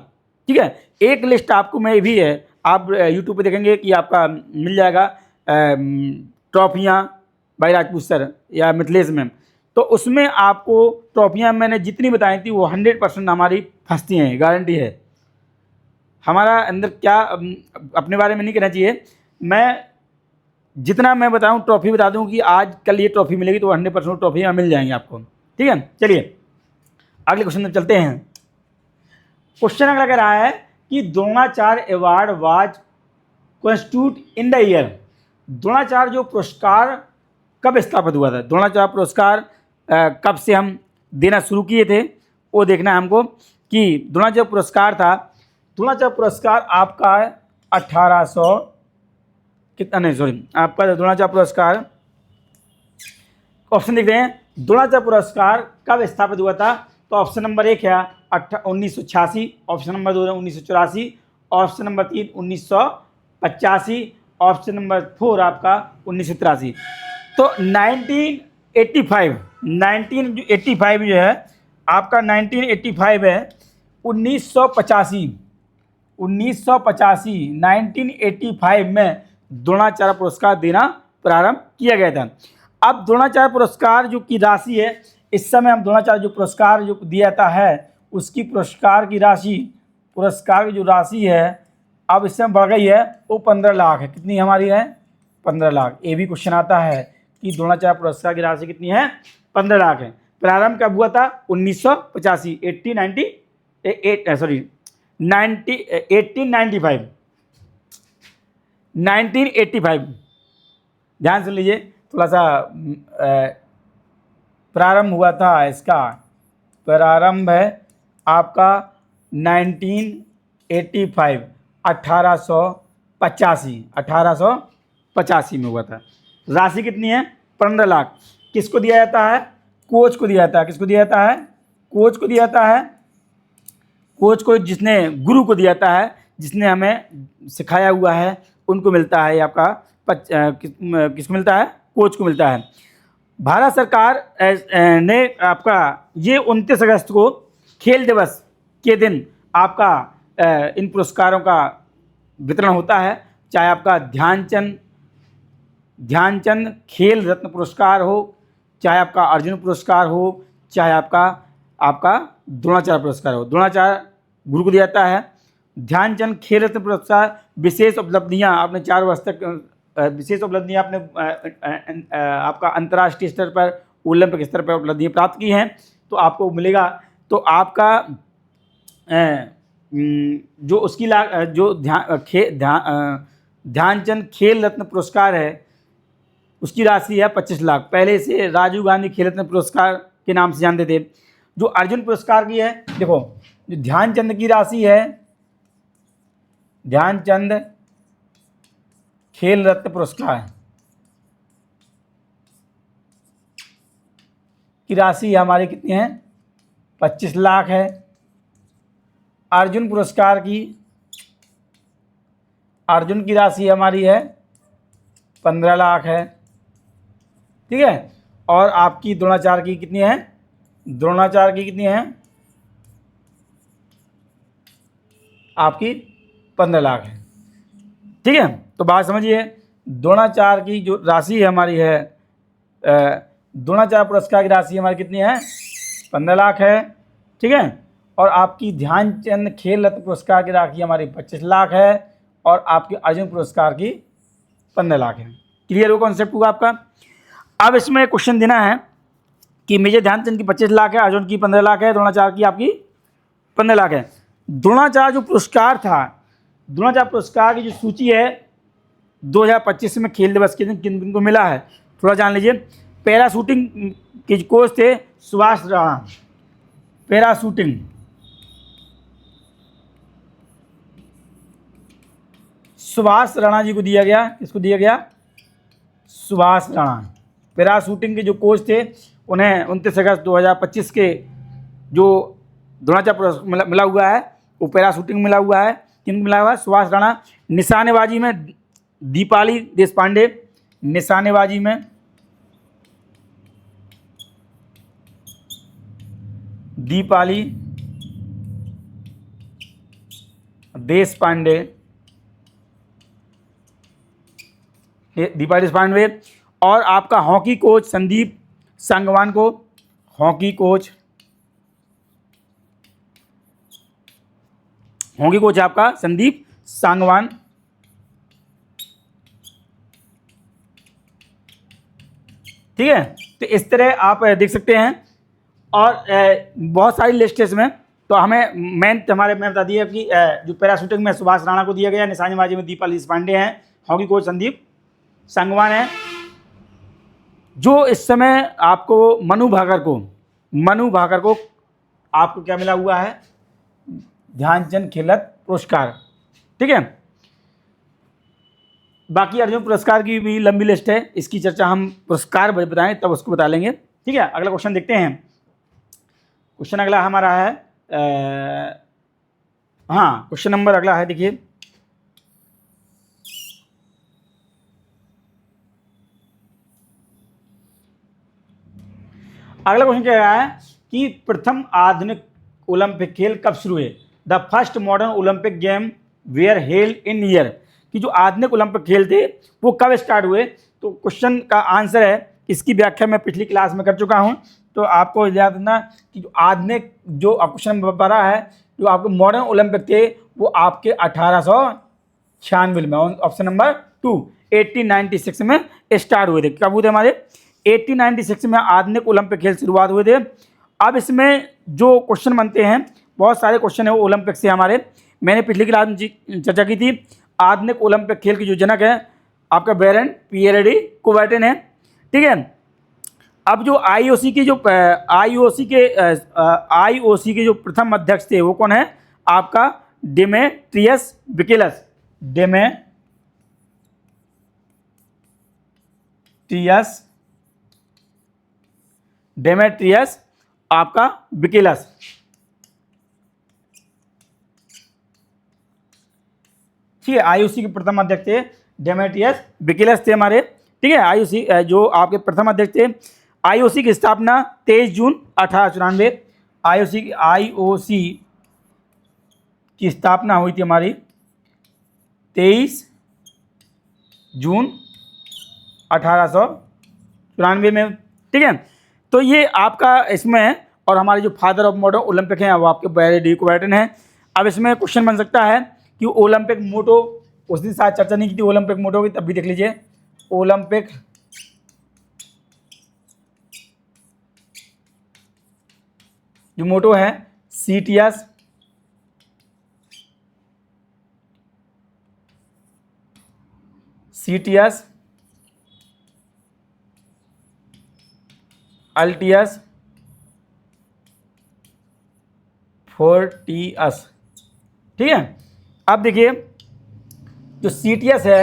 ठीक है, एक लिस्ट आपको में भी है, आप यूट्यूब पे देखेंगे कि आपका मिल जाएगा ट्रॉफियाँ बाई राजपूत सर या मिथिलेश मैम। तो उसमें आपको ट्रॉफियाँ मैंने जितनी बताई थी वो 100% हमारी फंसती हैं, गारंटी है। हमारा अंदर क्या अपने बारे में नहीं कहना चाहिए, मैं जितना मैं बताऊं ट्रॉफी बता दूं कि आज कल ये ट्रॉफी मिलेगी, तो 100% ट्रॉफियाँ मिल जाएंगी आपको। ठीक है, चलिए अगले क्वेश्चन में चलते हैं। क्वेश्चन अगला कह रहा है कि Dronacharya award was constitute in the year. Dronacharya जो पुरस्कार कब स्थापित हुआ था, द्रोणाचार्य पुरस्कार कब से हम देना शुरू किए थे वो देखना है हमको कि द्रोणाचार्य पुरस्कार था। द्रोणाचार्य पुरस्कार आपका 1800 कितना, नहीं सॉरी, आपका द्रोणाचार्य पुरस्कार ऑप्शन देख रहे हैं। द्रोणाचार्य पुरस्कार कब स्थापित हुआ था, तो ऑप्शन नंबर 1 है 1986, ऑप्शन नंबर 2 है 1984, ऑप्शन नंबर 3 1985, ऑप्शन नंबर 4 आपका 1983। तो 1985 जो है आपका 1985 है 1985 में द्रोणाचार्य पुरस्कार देना प्रारंभ किया गया था। अब द्रोणाचार्य पुरस्कार जो की राशि है, इस समय हम द्रोणाचार्य जो पुरस्कार जो दिया जाता है उसकी पुरस्कार की जो राशि है अब इस समय बढ़ गई है, वो 15 लाख है। कितनी हमारी है, 15 लाख। ये भी क्वेश्चन आता है कि द्रोणाचार्य पुरस्कार की राशि कितनी है, 15 लाख है। प्रारंभ कब हुआ था, 1985, 1985। ध्यान सुन लीजिए थोड़ा सा, प्रारंभ हुआ था इसका, प्रारंभ है आपका 1985, 1885 में हुआ था। राशि कितनी है, 15 लाख। किसको दिया जाता है, कोच को दिया जाता है। किसको दिया जाता है, कोच को दिया जाता है। कोच को, जिसने गुरु को दिया जाता है, जिसने हमें सिखाया हुआ है उनको मिलता है। आपका किसको मिलता है, कोच को मिलता है। भारत सरकार ने आपका ये 29 अगस्त को खेल दिवस के दिन आपका इन पुरस्कारों का वितरण होता है। चाहे आपका ध्यानचंद खेल रत्न पुरस्कार हो, चाहे आपका अर्जुन पुरस्कार हो, चाहे आपका द्रोणाचार्य पुरस्कार हो। द्रोणाचार्य गुरु को दिया जाता है। ध्यानचंद खेल रत्न पुरस्कार विशेष उपलब्धियां आपने 4 वर्ष तक विशेष उपलब्धियां आपने आपका अंतर्राष्ट्रीय स्तर पर, ओलंपिक स्तर पर उपलब्धियां प्राप्त की हैं तो आपको मिलेगा। तो आपका जो उसकी जो ध्यानचंद खेल रत्न पुरस्कार है उसकी राशि है 25 लाख। पहले से राजीव गांधी खेल रत्न पुरस्कार के नाम से जानते थे। जो अर्जुन पुरस्कार की है, देखो जो ध्यानचंद की राशि है, ध्यानचंद खेल रत्न पुरस्कार की राशि हमारी कितनी है, 25 लाख है। अर्जुन पुरस्कार की, अर्जुन की राशि हमारी है 15 लाख है। ठीक है, और आपकी द्रोणाचार्य की कितनी है, द्रोणाचार्य की कितनी है, आपकी 15 लाख है। ठीक है, तो बात समझिए, द्रोणाचार्य की जो राशि हमारी है, द्रोणाचार्य पुरस्कार की राशि हमारी कितनी है, 15 लाख है। ठीक है, और आपकी ध्यानचंद खेल रत्न पुरस्कार की राशि हमारी 25 लाख है, और आपकी अर्जुन पुरस्कार की 15 लाख है। क्लियर हो कॉन्सेप्ट हुआ आपका। अब इसमें क्वेश्चन देना है कि मेजर ध्यानचंद की 25 लाख है, अर्जुन की 15 लाख है, द्रोणाचार्य की आपकी 15 लाख है। द्रोणाचार्य जो पुरस्कार था, द्रोणाचार्य पुरस्कार की जो सूची है 2025 में खेल दिवस के दिन किन किन को मिला है, थोड़ा जान लीजिए। पैराशूटिंग के कोच थे सुभाष राणा, पैराशूटिंग सुभाष राणा जी को दिया गया। किसको दिया गया? सुभाष राणा। पैराशूटिंग के जो कोच थे उन्हें 29 अगस्त 2025 के जो द्रोणाचार्य मिला हुआ है वो पैराशूटिंग मिला हुआ है। किन मिला हुआ है? सुभाष राणा। निशानेबाजी में दीपाली देशपांडे, निशानेबाजी में दीपाली देशपांडे, दीपाली देशपांडे। और आपका हॉकी कोच संदीप सांगवान को, हॉकी कोच है आपका संदीप सांगवान। ठीक है, तो इस तरह आप देख सकते हैं। और बहुत सारी लिस्ट है इसमें, तो हमें मेन हमारे में बता दिया कि जो पैराशूटिंग में सुभाष राणा को दिया गया, निशानेबाजी में दीपाली देशपांडे हैं, हॉकी कोच संदीप सांगवान है। जो इस समय आपको मनु भाकर को आपको क्या मिला हुआ है? ध्यानचंद खेलरत्न पुरस्कार। ठीक है, बाकी अर्जुन पुरस्कार की भी लंबी लिस्ट है, इसकी चर्चा हम पुरस्कार बताएं तब उसको बता लेंगे। ठीक है, अगला क्वेश्चन देखते हैं। क्वेश्चन अगला हमारा है क्वेश्चन नंबर अगला है, देखिए अगला क्वेश्चन क्या है कि प्रथम आधुनिक ओलंपिक खेल कब शुरू हुए? The first modern Olympic game where held in year, कि जो आधुनिक ओलंपिक खेल थे वो कब स्टार्ट हुए? तो क्वेश्चन का आंसर है, इसकी व्याख्या मैं पिछली क्लास में कर चुका हूं, तो आपको याद रखना कि जो आधुनिक जो क्वेश्चन बता है, जो आपके मॉडर्न ओलंपिक थे वो आपके 1896 में, ऑप्शन नंबर 2, 1896 में स्टार्ट हुए थे। कब हुए थे हमारे? 1896 में आधुनिक ओलंपिक खेल शुरुआत हुए थे। अब इसमें जो क्वेश्चन बनते हैं, बहुत सारे क्वेश्चन है वो ओलंपिक से हमारे, मैंने पिछली क्लास में चर्चा की थी। आधुनिक ओलंपिक खेल के जो जनक है आपका बेरेंट पियर डी कुबर्टन है। ठीक है, अब जो आईओसी के जो प्रथम अध्यक्ष थे वो कौन है? आपका डेमेट्रियस बिकेलस, डेमेट्रियस आपका बिकेलस। ठीक है, आईओसी के प्रथम अध्यक्ष थे डेमेट्रियस बिकेलस थे हमारे। ठीक है, आईओसी जो आपके प्रथम अध्यक्ष थे। आईओसी की स्थापना 23 जून 1894, आईओसी की स्थापना हुई थी हमारी 23 जून 1894 में। ठीक है, तो ये आपका इसमें है। और हमारे जो फादर ऑफ मॉडर्न ओलंपिक हैं वो आपके बेरेंट डी कुबर्टन हैं। अब इसमें क्वेश्चन बन सकता है कि ओलंपिक मोटो, उस दिन साथ चर्चा नहीं की थी ओलंपिक मोटो की, तब भी देख लीजिए। ओलंपिक जो मोटो है सीटीएस, अल्टियस, फोर्टियस। ठीक है, अब देखिए जो सीटीएस है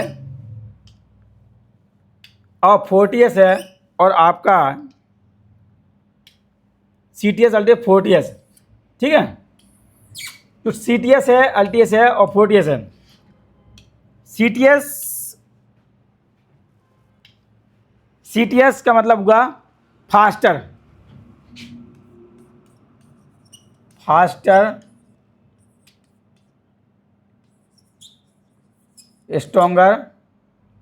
और फोर्टियस है, और आपका सीटीएस अल्टियस फोर्टियस। ठीक है, तो सीटीएस है, अल्टियस है और फोर्टियस है। सीटीएस का मतलब हुआ फास्टर, स्ट्रॉन्गर,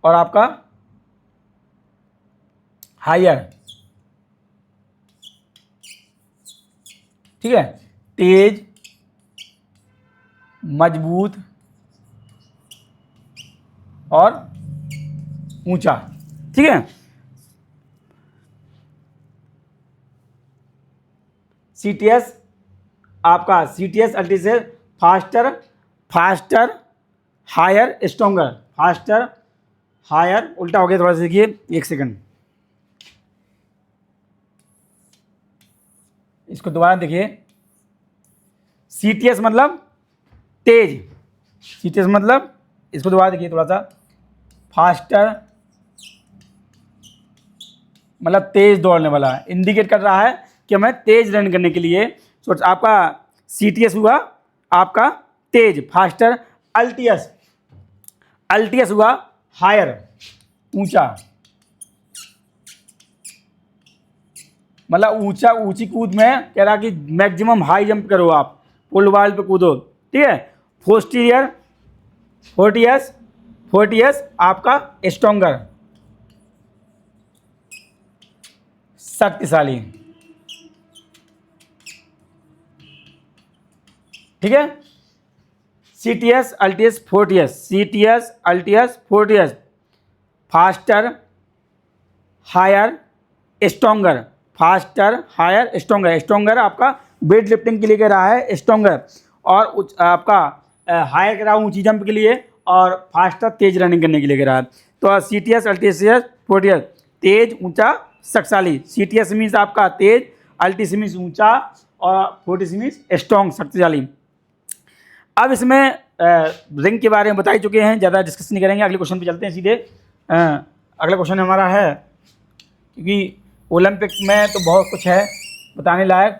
और आपका हायर। ठीक है, तेज, मजबूत और ऊंचा। ठीक है, सीटीएस आपका सीटीएस अल्टीस faster, higher, stronger, faster, higher, उल्टा हो गया थोड़ा सा, देखिए एक सेकंड, इसको दोबारा देखिए। CTS मतलब तेज, CTS मतलब, इसको दोबारा देखिए थोड़ा सा, फास्टर मतलब तेज दौड़ने वाला, इंडिकेट कर रहा है कि हमें तेज रन करने के लिए। तो आपका CTS हुआ आपका तेज, फास्टर। अल्टियस, अल्टियस हुआ हायर, ऊंचा, मतलब ऊंचा, ऊंची कूद में कह रहा कि मैक्सिमम हाई जंप करो आप, पुल वाल पे कूदो, ठीक है। पोस्टीरियर, फोर्टियस, फोर्टियस आपका स्ट्रोंगर, शक्तिशाली, ठीक है। CTS अल्टियस फोर्टियस, CTS अल्टियस फोर्टियस, faster higher stronger, faster higher stronger, stronger आपका वेट लिफ्टिंग के लिए कह रहा है स्ट्रोंगर, और आपका हायर कह रहा है ऊंची जंप के लिए, और फास्टर तेज रनिंग करने के लिए कह रहा है। तो CTS अल्टियस फोर्टियस, तेज ऊंचा शक्तिशाली। CTS मीन्स आपका तेज, अल्टियस मीन्स ऊंचा, और फोर्टियस मीन्स स्ट्रॉन्ग शक्तिशाली। अब इसमें रिंग के बारे में बता ही चुके हैं, ज़्यादा डिस्कस नहीं करेंगे, अगले क्वेश्चन पे चलते हैं सीधे। अगला क्वेश्चन हमारा है, क्योंकि ओलंपिक में तो बहुत कुछ है बताने लायक।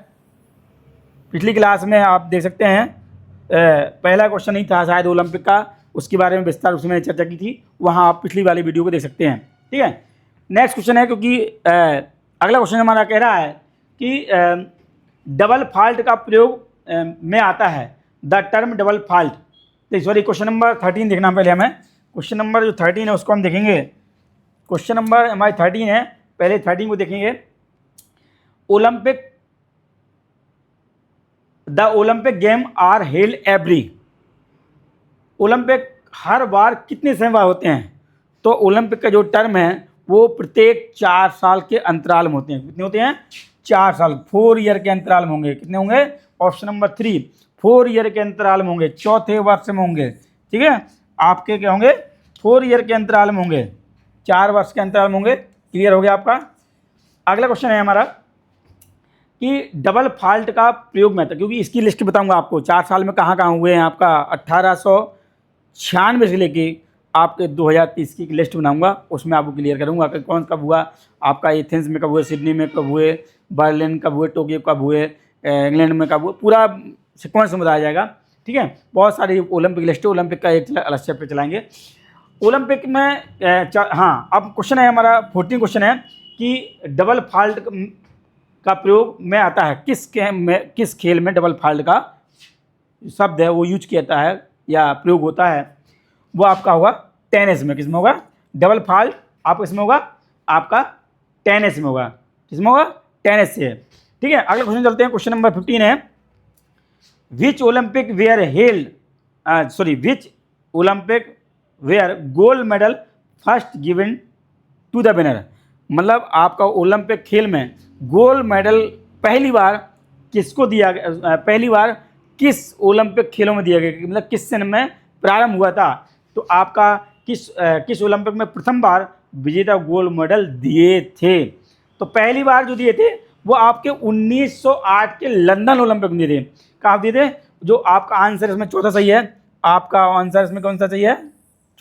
पिछली क्लास में आप देख सकते हैं पहला क्वेश्चन नहीं था शायद ओलंपिक का, उसके बारे में विस्तार उसमें चर्चा की थी, वहाँ आप पिछली वाली वीडियो को देख सकते हैं, ठीक है। नेक्स्ट क्वेश्चन है, क्योंकि अगला क्वेश्चन हमारा कह रहा है कि डबल फॉल्ट का प्रयोग में आता है, द टर्म डबल फॉल्ट। तो सॉरी, क्वेश्चन नंबर 13 देखना पहले हमें, क्वेश्चन नंबर जो 13 है उसको हम देखेंगे। क्वेश्चन नंबर हमारी 13 है, पहले 13 को देखेंगे। Olympic, the Olympic game are held every, Olympic हर बार कितने समय बाद होते हैं? तो ओलंपिक का जो टर्म है वो प्रत्येक 4 साल के अंतराल में होते हैं। कितने होते हैं? 4 साल, 4 ईयर के अंतराल में होंगे। कितने होंगे? ऑप्शन नंबर 3, 4 ईयर के अंतराल में होंगे, चौथे वर्ष में होंगे, ठीक है। आपके क्या होंगे? 4 ईयर के अंतराल में होंगे, 4 वर्ष के अंतराल में होंगे। क्लियर हो गया आपका। अगला क्वेश्चन है हमारा कि डबल फॉल्ट का प्रयोग में था, क्योंकि इसकी लिस्ट बताऊंगा आपको 4 साल में कहाँ कहाँ हुए हैं। आपका 1896 से लेके आपके 2030 की लिस्ट बनाऊंगा, उसमें आपको क्लियर करूंगा कि कौन कब हुआ। आपका एथेंस में कब हुए, सिडनी में कब हुए, बर्लिन कब हुए, टोक्यो कब हुए, इंग्लैंड में कब हुए, पूरा सिक्वेंस में बताया जाएगा, ठीक है। बहुत सारी ओलंपिक लिस्ट है, ओलंपिक का एक अलग चैप्टर चलाएंगे ओलंपिक में। हाँ, अब क्वेश्चन है हमारा 14 क्वेश्चन है कि डबल फॉल्ट का प्रयोग में आता है, किस खेल में डबल फॉल्ट का शब्द है वो यूज किया जाता है या प्रयोग होता है? वो आपका होगा टेनिस में। किसमें होगा डबल फॉल्ट? आपका इसमें होगा, आपका टेनिस में होगा। किसमें होगा? टेनिस से, ठीक है। अगले क्वेश्चन चलते हैं, क्वेश्चन नंबर 15 है, which Olympic were held which Olympic were gold medal first given to the winner. मतलब आपका ओलंपिक खेल में गोल्ड मेडल पहली बार किसको दिया गया, पहली बार किस ओलंपिक खेलों में दिया गया, मतलब किस सन में प्रारंभ हुआ था? तो आपका किस ओलंपिक में प्रथम बार विजेता गोल्ड मेडल दिए थे? तो पहली बार जो दिए थे वो आपके 1908 के लंदन ओलंपिक में दिए थे। कहाँ दिए थे? जो आपका आंसर इसमें चौथा सही है, आपका आंसर इसमें कौन सा सही है?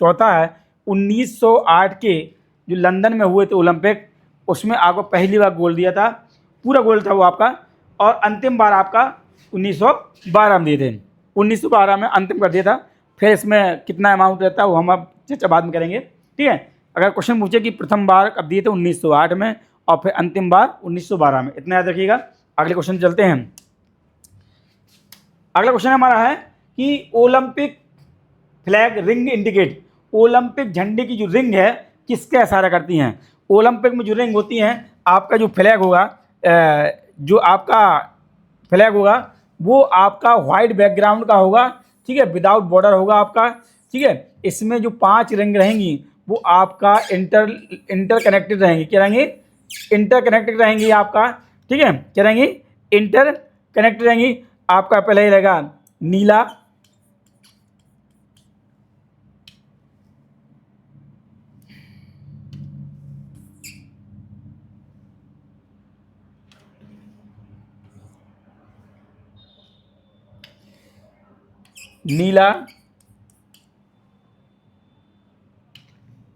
चौथा है। 1908 के जो लंदन में हुए थे ओलंपिक, उसमें आपको पहली बार गोल्ड दिया था, पूरा गोल्ड था वो आपका, और अंतिम बार आपका 1912 में दिए थे। 1912 में अंतिम कर दिया था। फिर इसमें कितना अमाउंट रहता है वो हम अब चर्चा बाद में करेंगे, ठीक है। अगर क्वेश्चन पूछे कि प्रथम बार कब दिए थे, 1908 में, और फिर अंतिम बार 1912 में, इतना याद रखिएगा। अगले क्वेश्चन चलते हैं। अगला क्वेश्चन हमारा है कि Olympic flag ring indicate, Olympic झंडे की जो रिंग है किसका इशारा करती हैं? ओलंपिक में जो रिंग होती हैं, आपका जो फ्लैग होगा, जो आपका फ्लैग होगा वो आपका व्हाइट बैकग्राउंड का होगा, ठीक है, विदाउट बॉर्डर होगा आपका, ठीक है। इसमें जो 5 रिंग रहेंगी वो आपका इंटर कनेक्टेड रहेंगी। क्या रहेंगी? इंटर कनेक्टेड रहेंगी आपका, ठीक है। क्या रहेंगी? इंटर कनेक्टेड रहेंगी। आपका पहले ही रहेगा नीला, नीला,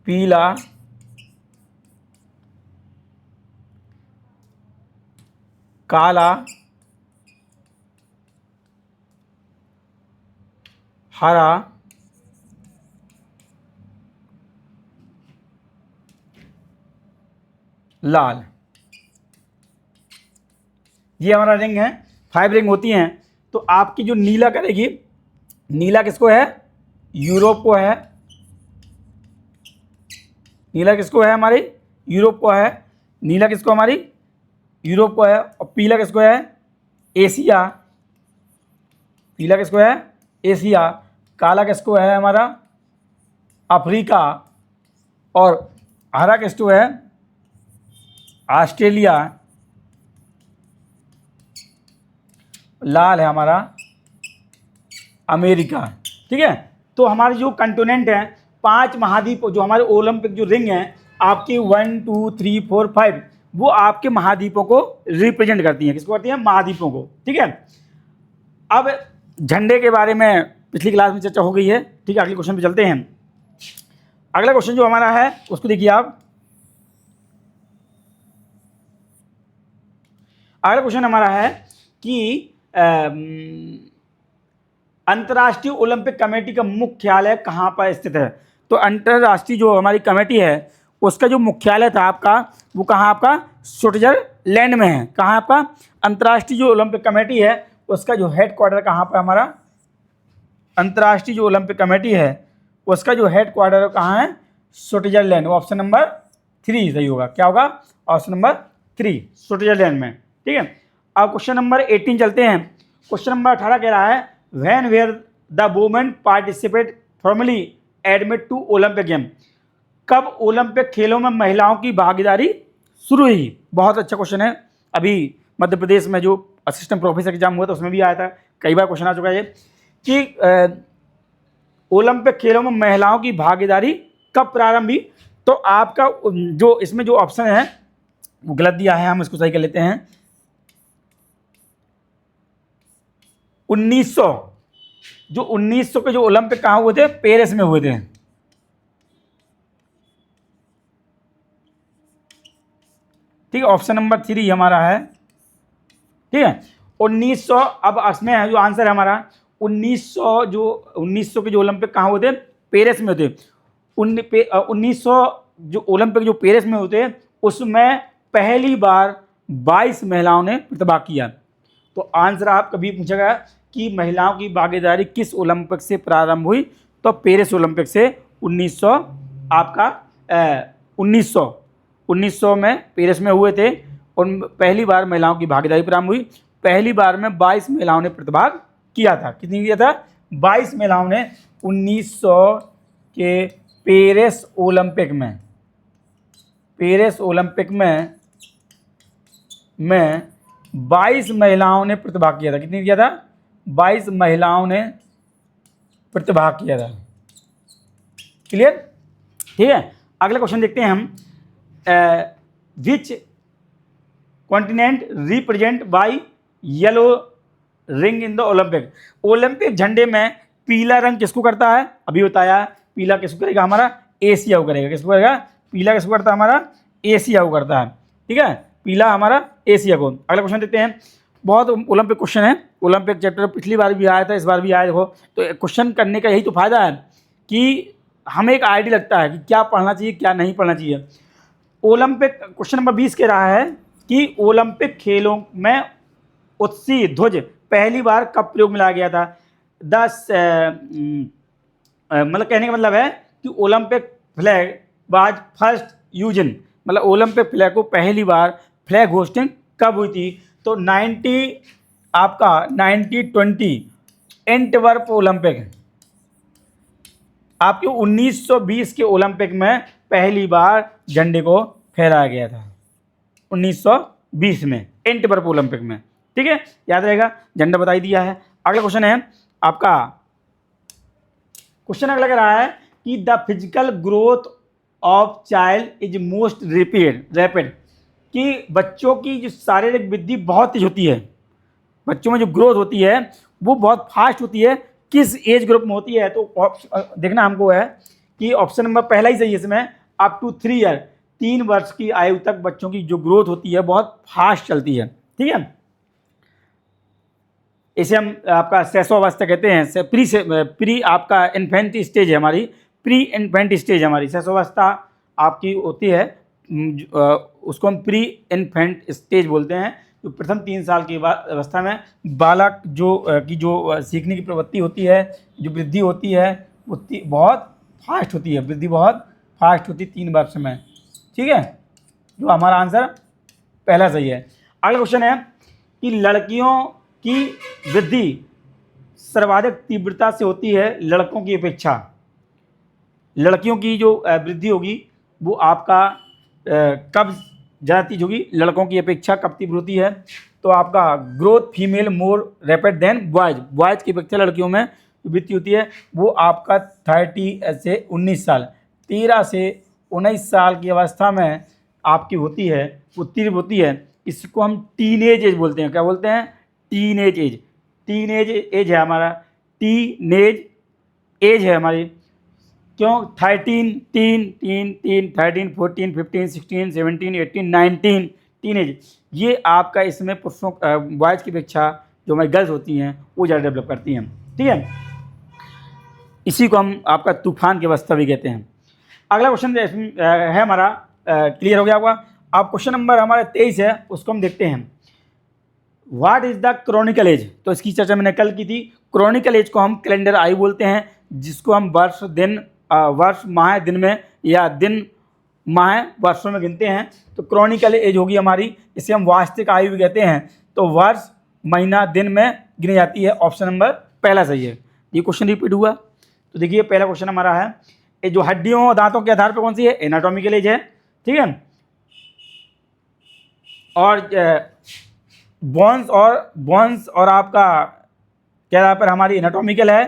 पीला, काला, हरा, लाल। ये हमारा रिंग है, 5 रिंग होती हैं। तो आपकी जो नीला करेगी, नीला किसको है? यूरोप को है। नीला किसको है? हमारी यूरोप को है। नीला किसको? हमारी यूरोप को है। और पीला किसको है? एशिया। पीला किसको है? एशिया। काला किसको है? हमारा अफ्रीका। और हरा किसको है? ऑस्ट्रेलिया। लाल है हमारा अमेरिका। ठीक है। तो हमारे जो कंटिनेंट हैं, 5 महाद्वीप जो हमारे ओलंपिक जो रिंग हैं आपकी 1 2 3 4 5, वो आपके महाद्वीपों को रिप्रेजेंट करती हैं। किसको करती हैं? महाद्वीपों को। ठीक है। अब झंडे के बारे में पिछली क्लास में चर्चा हो गई है। ठीक है, अगले क्वेश्चन पे चलते हैं। अगला क्वेश्चन जो हमारा है उसको देखिए आप। अगला क्वेश्चन हमारा है कि अंतर्राष्ट्रीय ओलंपिक कमेटी का मुख्यालय कहाँ पर स्थित है? तो अंतर्राष्ट्रीय जो हमारी कमेटी है उसका जो मुख्यालय था आपका, वो कहाँ? आपका स्विट्जरलैंड में है। कहाँ आपका? अंतर्राष्ट्रीय जो ओलंपिक कमेटी है उसका जो हेड क्वार्टर कहाँ पर? हमारा अंतर्राष्ट्रीय जो ओलंपिक कमेटी है उसका जो हेड क्वार्टर कहाँ है? स्विट्जरलैंड। ऑप्शन नंबर 3 सही होगा। क्या होगा? ऑप्शन नंबर 3, स्विट्जरलैंड में। ठीक है। अब क्वेश्चन नंबर 18 चलते हैं। क्वेश्चन नंबर 18 कह रहा है when were the women participate formally admit to Olympic game. कब ओलंपिक खेलों में महिलाओं की भागीदारी शुरू हुई? बहुत अच्छा क्वेश्चन है। अभी मध्य प्रदेश में जो असिस्टेंट प्रोफेसर एग्जाम हुआ था उसमें भी आया था, कई बार क्वेश्चन आ चुका है ये कि ओलंपिक खेलों में महिलाओं की भागीदारी कब प्रारंभ हुई। तो आपका जो इसमें जो ऑप्शन है वो गलत दिया है, हम इसको सही कर लेते हैं। 1900 जो 1900 के जो ओलंपिक कहाँ हुए थे? पेरिस में हुए थे। ठीक है, ऑप्शन नंबर 3 हमारा है। ठीक है, 1900। अब इसमें है जो आंसर है हमारा 1900 के जो ओलंपिक कहाँ हुए थे? पेरिस में थे। 1900 जो ओलंपिक जो पेरिस में होते उसमें पहली बार 22 महिलाओं ने प्रतिभाग किया। तो आंसर आप कभी पूछेगा कि महिलाओं की भागीदारी किस ओलंपिक से प्रारंभ हुई? तो पेरिस ओलंपिक से 1900 आपका 1900 में पेरिस में हुए थे। उन पहली बार महिलाओं की भागीदारी प्रारंभ हुई। पहली बार में 22 महिलाओं ने प्रतिभाग किया था। कितनी किया था? 22 महिलाओं ने 1900 के पेरिस ओलंपिक में 22 महिलाओं ने प्रतिभाग किया था। कितनी किया था? 22 महिलाओं ने प्रतिभाग किया था। क्लियर? ठीक है। अगला क्वेश्चन देखते हैं हम। Which continent represent by yellow ring in the Olympic. Olympic झंडे में पीला रंग किसको करता है? अभी बताया। पीला किसको करेगा? हमारा एशिया को करेगा। किसको करेगा? पीला किसको करता है? हमारा एशिया को करता है। ठीक है, पीला हमारा एशिया को। अगला क्वेश्चन देखते हैं। बहुत ओलंपिक क्वेश्चन है। ओलंपिक चैप्टर पिछली बार भी आया था, इस बार भी आया। देखो, तो क्वेश्चन करने का यही तो फायदा है कि हमें एक आइडिया लगता है कि क्या पढ़ना चाहिए क्या नहीं पढ़ना चाहिए। ओलंपिक क्वेश्चन नंबर 20 कह रहा है कि ओलंपिक खेलों में उत्सी ध्वज पहली बार कब प्रयोग में लाया गया था? मतलब कहने का मतलब है कि ओलंपिक फ्लैग वाज फर्स्ट यूजन, मतलब ओलंपिक फ्लैग को पहली बार फ्लैग होस्टिंग कब हुई थी? तो 1920 एंटवर्प ओलंपिक, आपके 1920 के ओलंपिक में पहली बार झंडे को फहराया गया था। 1920 में एंटवर्प ओलंपिक में। ठीक है, याद रहेगा, झंडा बता ही दिया है। अगला क्वेश्चन है आपका। क्वेश्चन अगला कह रहा है कि the physical growth of child is most rapid, कि बच्चों की जो शारीरिक वृद्धि बहुत तेज होती है। बच्चों में जो ग्रोथ होती है वो बहुत फास्ट होती है। किस एज ग्रुप में होती है, तो देखना हमको है कि ऑप्शन नंबर पहला ही सही है इसमें, अप टू 3 ईयर, 3 वर्ष की आयु तक बच्चों की जो ग्रोथ होती है बहुत फास्ट चलती है। ठीक है, इसे हम आपका शैशवावस्था कहते हैं। प्री आपका इन्फेंट स्टेज है हमारी, प्री इन्फेंट स्टेज हमारी शैशवावस्था आपकी होती है, उसको हम प्री इन्फेंट स्टेज बोलते हैं। तो प्रथम 3 साल की अवस्था में बालक जो सीखने की प्रवृत्ति होती है, जो वृद्धि होती है वो बहुत फास्ट होती है, वृद्धि बहुत फास्ट होती है 3 वर्ष में। ठीक है, जो हमारा आंसर पहला सही है। अगला क्वेश्चन है कि लड़कियों की वृद्धि सर्वाधिक तीव्रता से होती है लड़कों की अपेक्षा। लड़कियों की जो वृद्धि होगी वो आपका कब ज़्यादा तेज होगी, लड़कों की अपेक्षा कब तीव्र होती है, तो आपका growth female more rapid than boys, boys की अपेक्षा लड़कियों में वृद्धि होती है वो आपका 30 से 19 साल, 13 से 19 साल की अवस्था में आपकी होती है, वो तीव्र होती है। इसको हम टीनेज एज बोलते हैं। क्या बोलते हैं? Teenage as. टीनेज एज है हमारा, टीनेज एज है हमारी। क्यों? 13 13 14 15 16 17 18 19 टीनेज, ये आपका इसमें पुरुषों बॉयज़ की अपेक्षा जो हमारी गर्ल्स होती हैं वो ज़्यादा डेवलप करती हैं। ठीक है, इसी को हम आपका तूफान की अवस्था भी कहते हैं। अगला क्वेश्चन है हमारा, क्लियर हो गया होगा। अब क्वेश्चन नंबर हमारा 23 है, उसको हम देखते हैं। What is the chronicle age, तो इसकी चर्चा मैंने कल की थी। क्रॉनिकल एज को हम कैलेंडर आयु बोलते हैं, जिसको हम वर्ष दिन वर्ष माह दिन में या दिन माह वर्षों में गिनते हैं। तो क्रॉनिकल एज होगी हमारी, इसे हम वास्तविक आयु भी कहते हैं। तो वर्ष महीना दिन में गिनी जाती है। ऑप्शन नंबर पहला सही है। ये क्वेश्चन रिपीट हुआ, तो देखिए पहला क्वेश्चन हमारा है, ये जो हड्डियों और दांतों के आधार पर कौन सी है? एनाटॉमिकल एज है। ठीक है, और बोन्स और आपका क्या आधार पर हमारी एनाटॉमिकल है।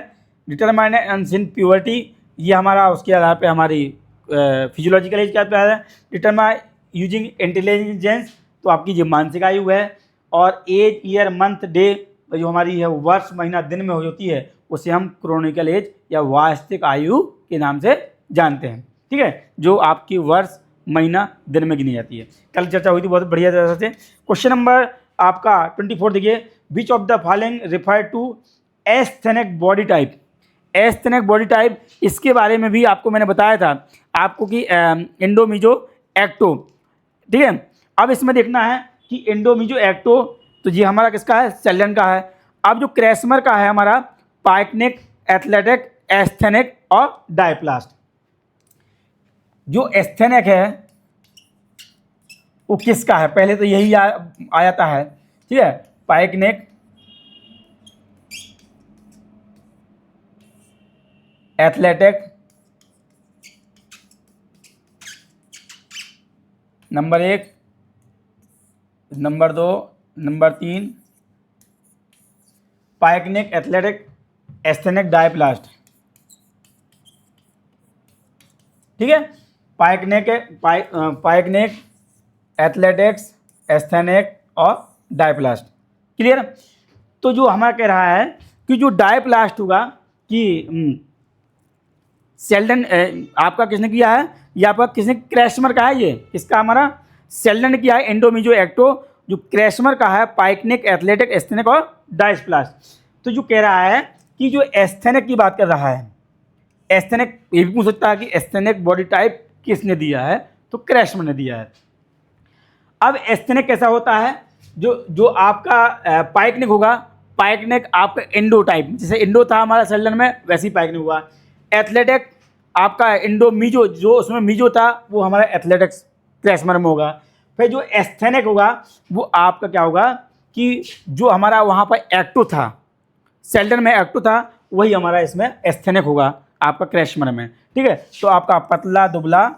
डिटरमाइनेंस इन प्यूबर्टी, ये हमारा उसके आधार पे हमारी फिजियोलॉजिकल एज क्या है। डिटरमाइन यूजिंग इंटेलिजेंस, तो आपकी जो मानसिक आयु है। और एज ईयर मंथ डे जो हमारी है वर्ष महीना दिन में होती है, उसे हम क्रोनिकल एज या वास्तविक आयु के नाम से जानते हैं। ठीक है, जो आपकी वर्ष महीना दिन में गिनी जाती है। कल चर्चा हुई थी बहुत बढ़िया तरह से। क्वेश्चन नंबर आपका 24 देखिए, which of the following refer to asthenic body type. Asthenic body type, इसके बारे में भी आपको मैंने बताया था आपको कि एंडोमीजो एक्टो। ठीक है, अब इसमें देखना है कि एंडोमीजो एक्टो, तो ये हमारा किसका है? सेल्डन का है। अब जो क्रेस्मर का है हमारा पाइकनिक, एथलेटिक, एस्थेनिक और डायप्लास्ट। जो एस्थेनिक है वो किसका है? पहले तो यही आ जाता है। ठीक है, pyknic, athletic, number 1, number 2, number 3, pyknic, athletic, asthenic, dysplastic. ठीक है, पाइकनिक, एथलेटिक्स, एस्थेनिक और डायप्लास्ट। क्लियर? तो जो हमारा कह रहा है कि जो डायप्लास्ट होगा कि सेल्डन आपका किसने किया है? ये आपका किसने? क्रेस्मर का है। ये किसका? हमारा सेल्डन ने किया है। एंडोमीजो एक्टो जो क्रेस्मर का है, पाइकनिक, एथलेटिक, एस्थेनिक और डायप्लास्ट। तो जो कह रहा है कि जो एस्थेनिक की बात कर रहा है, एस्थेनिक, ये भी पूछ सकता है कि एस्थेनिक बॉडी टाइप किसने दिया है? तो क्रेस्मर ने दिया है। अब एस्थेनिक कैसा होता है? जो आपका पाइकनिक होगा, पाइकनिक आपका एंडो टाइप, जैसे एंडो था हमारा सेल्डन में, वैसे ही पाइकनिक हुआ। एथलेटिक आपका एंडोमीजो, जो उसमें मीजो था वो हमारा एथलेटिक्स क्रेस्मर में होगा। फिर जो एस्थेनिक होगा वो आपका क्या होगा कि जो हमारा वहाँ पर एक्टो था, सेल्डन में एक्टो था, वही हमारा इसमें एस्थेनिक होगा आपका क्रेस्मर में। ठीक है, तो आपका पतला दुबला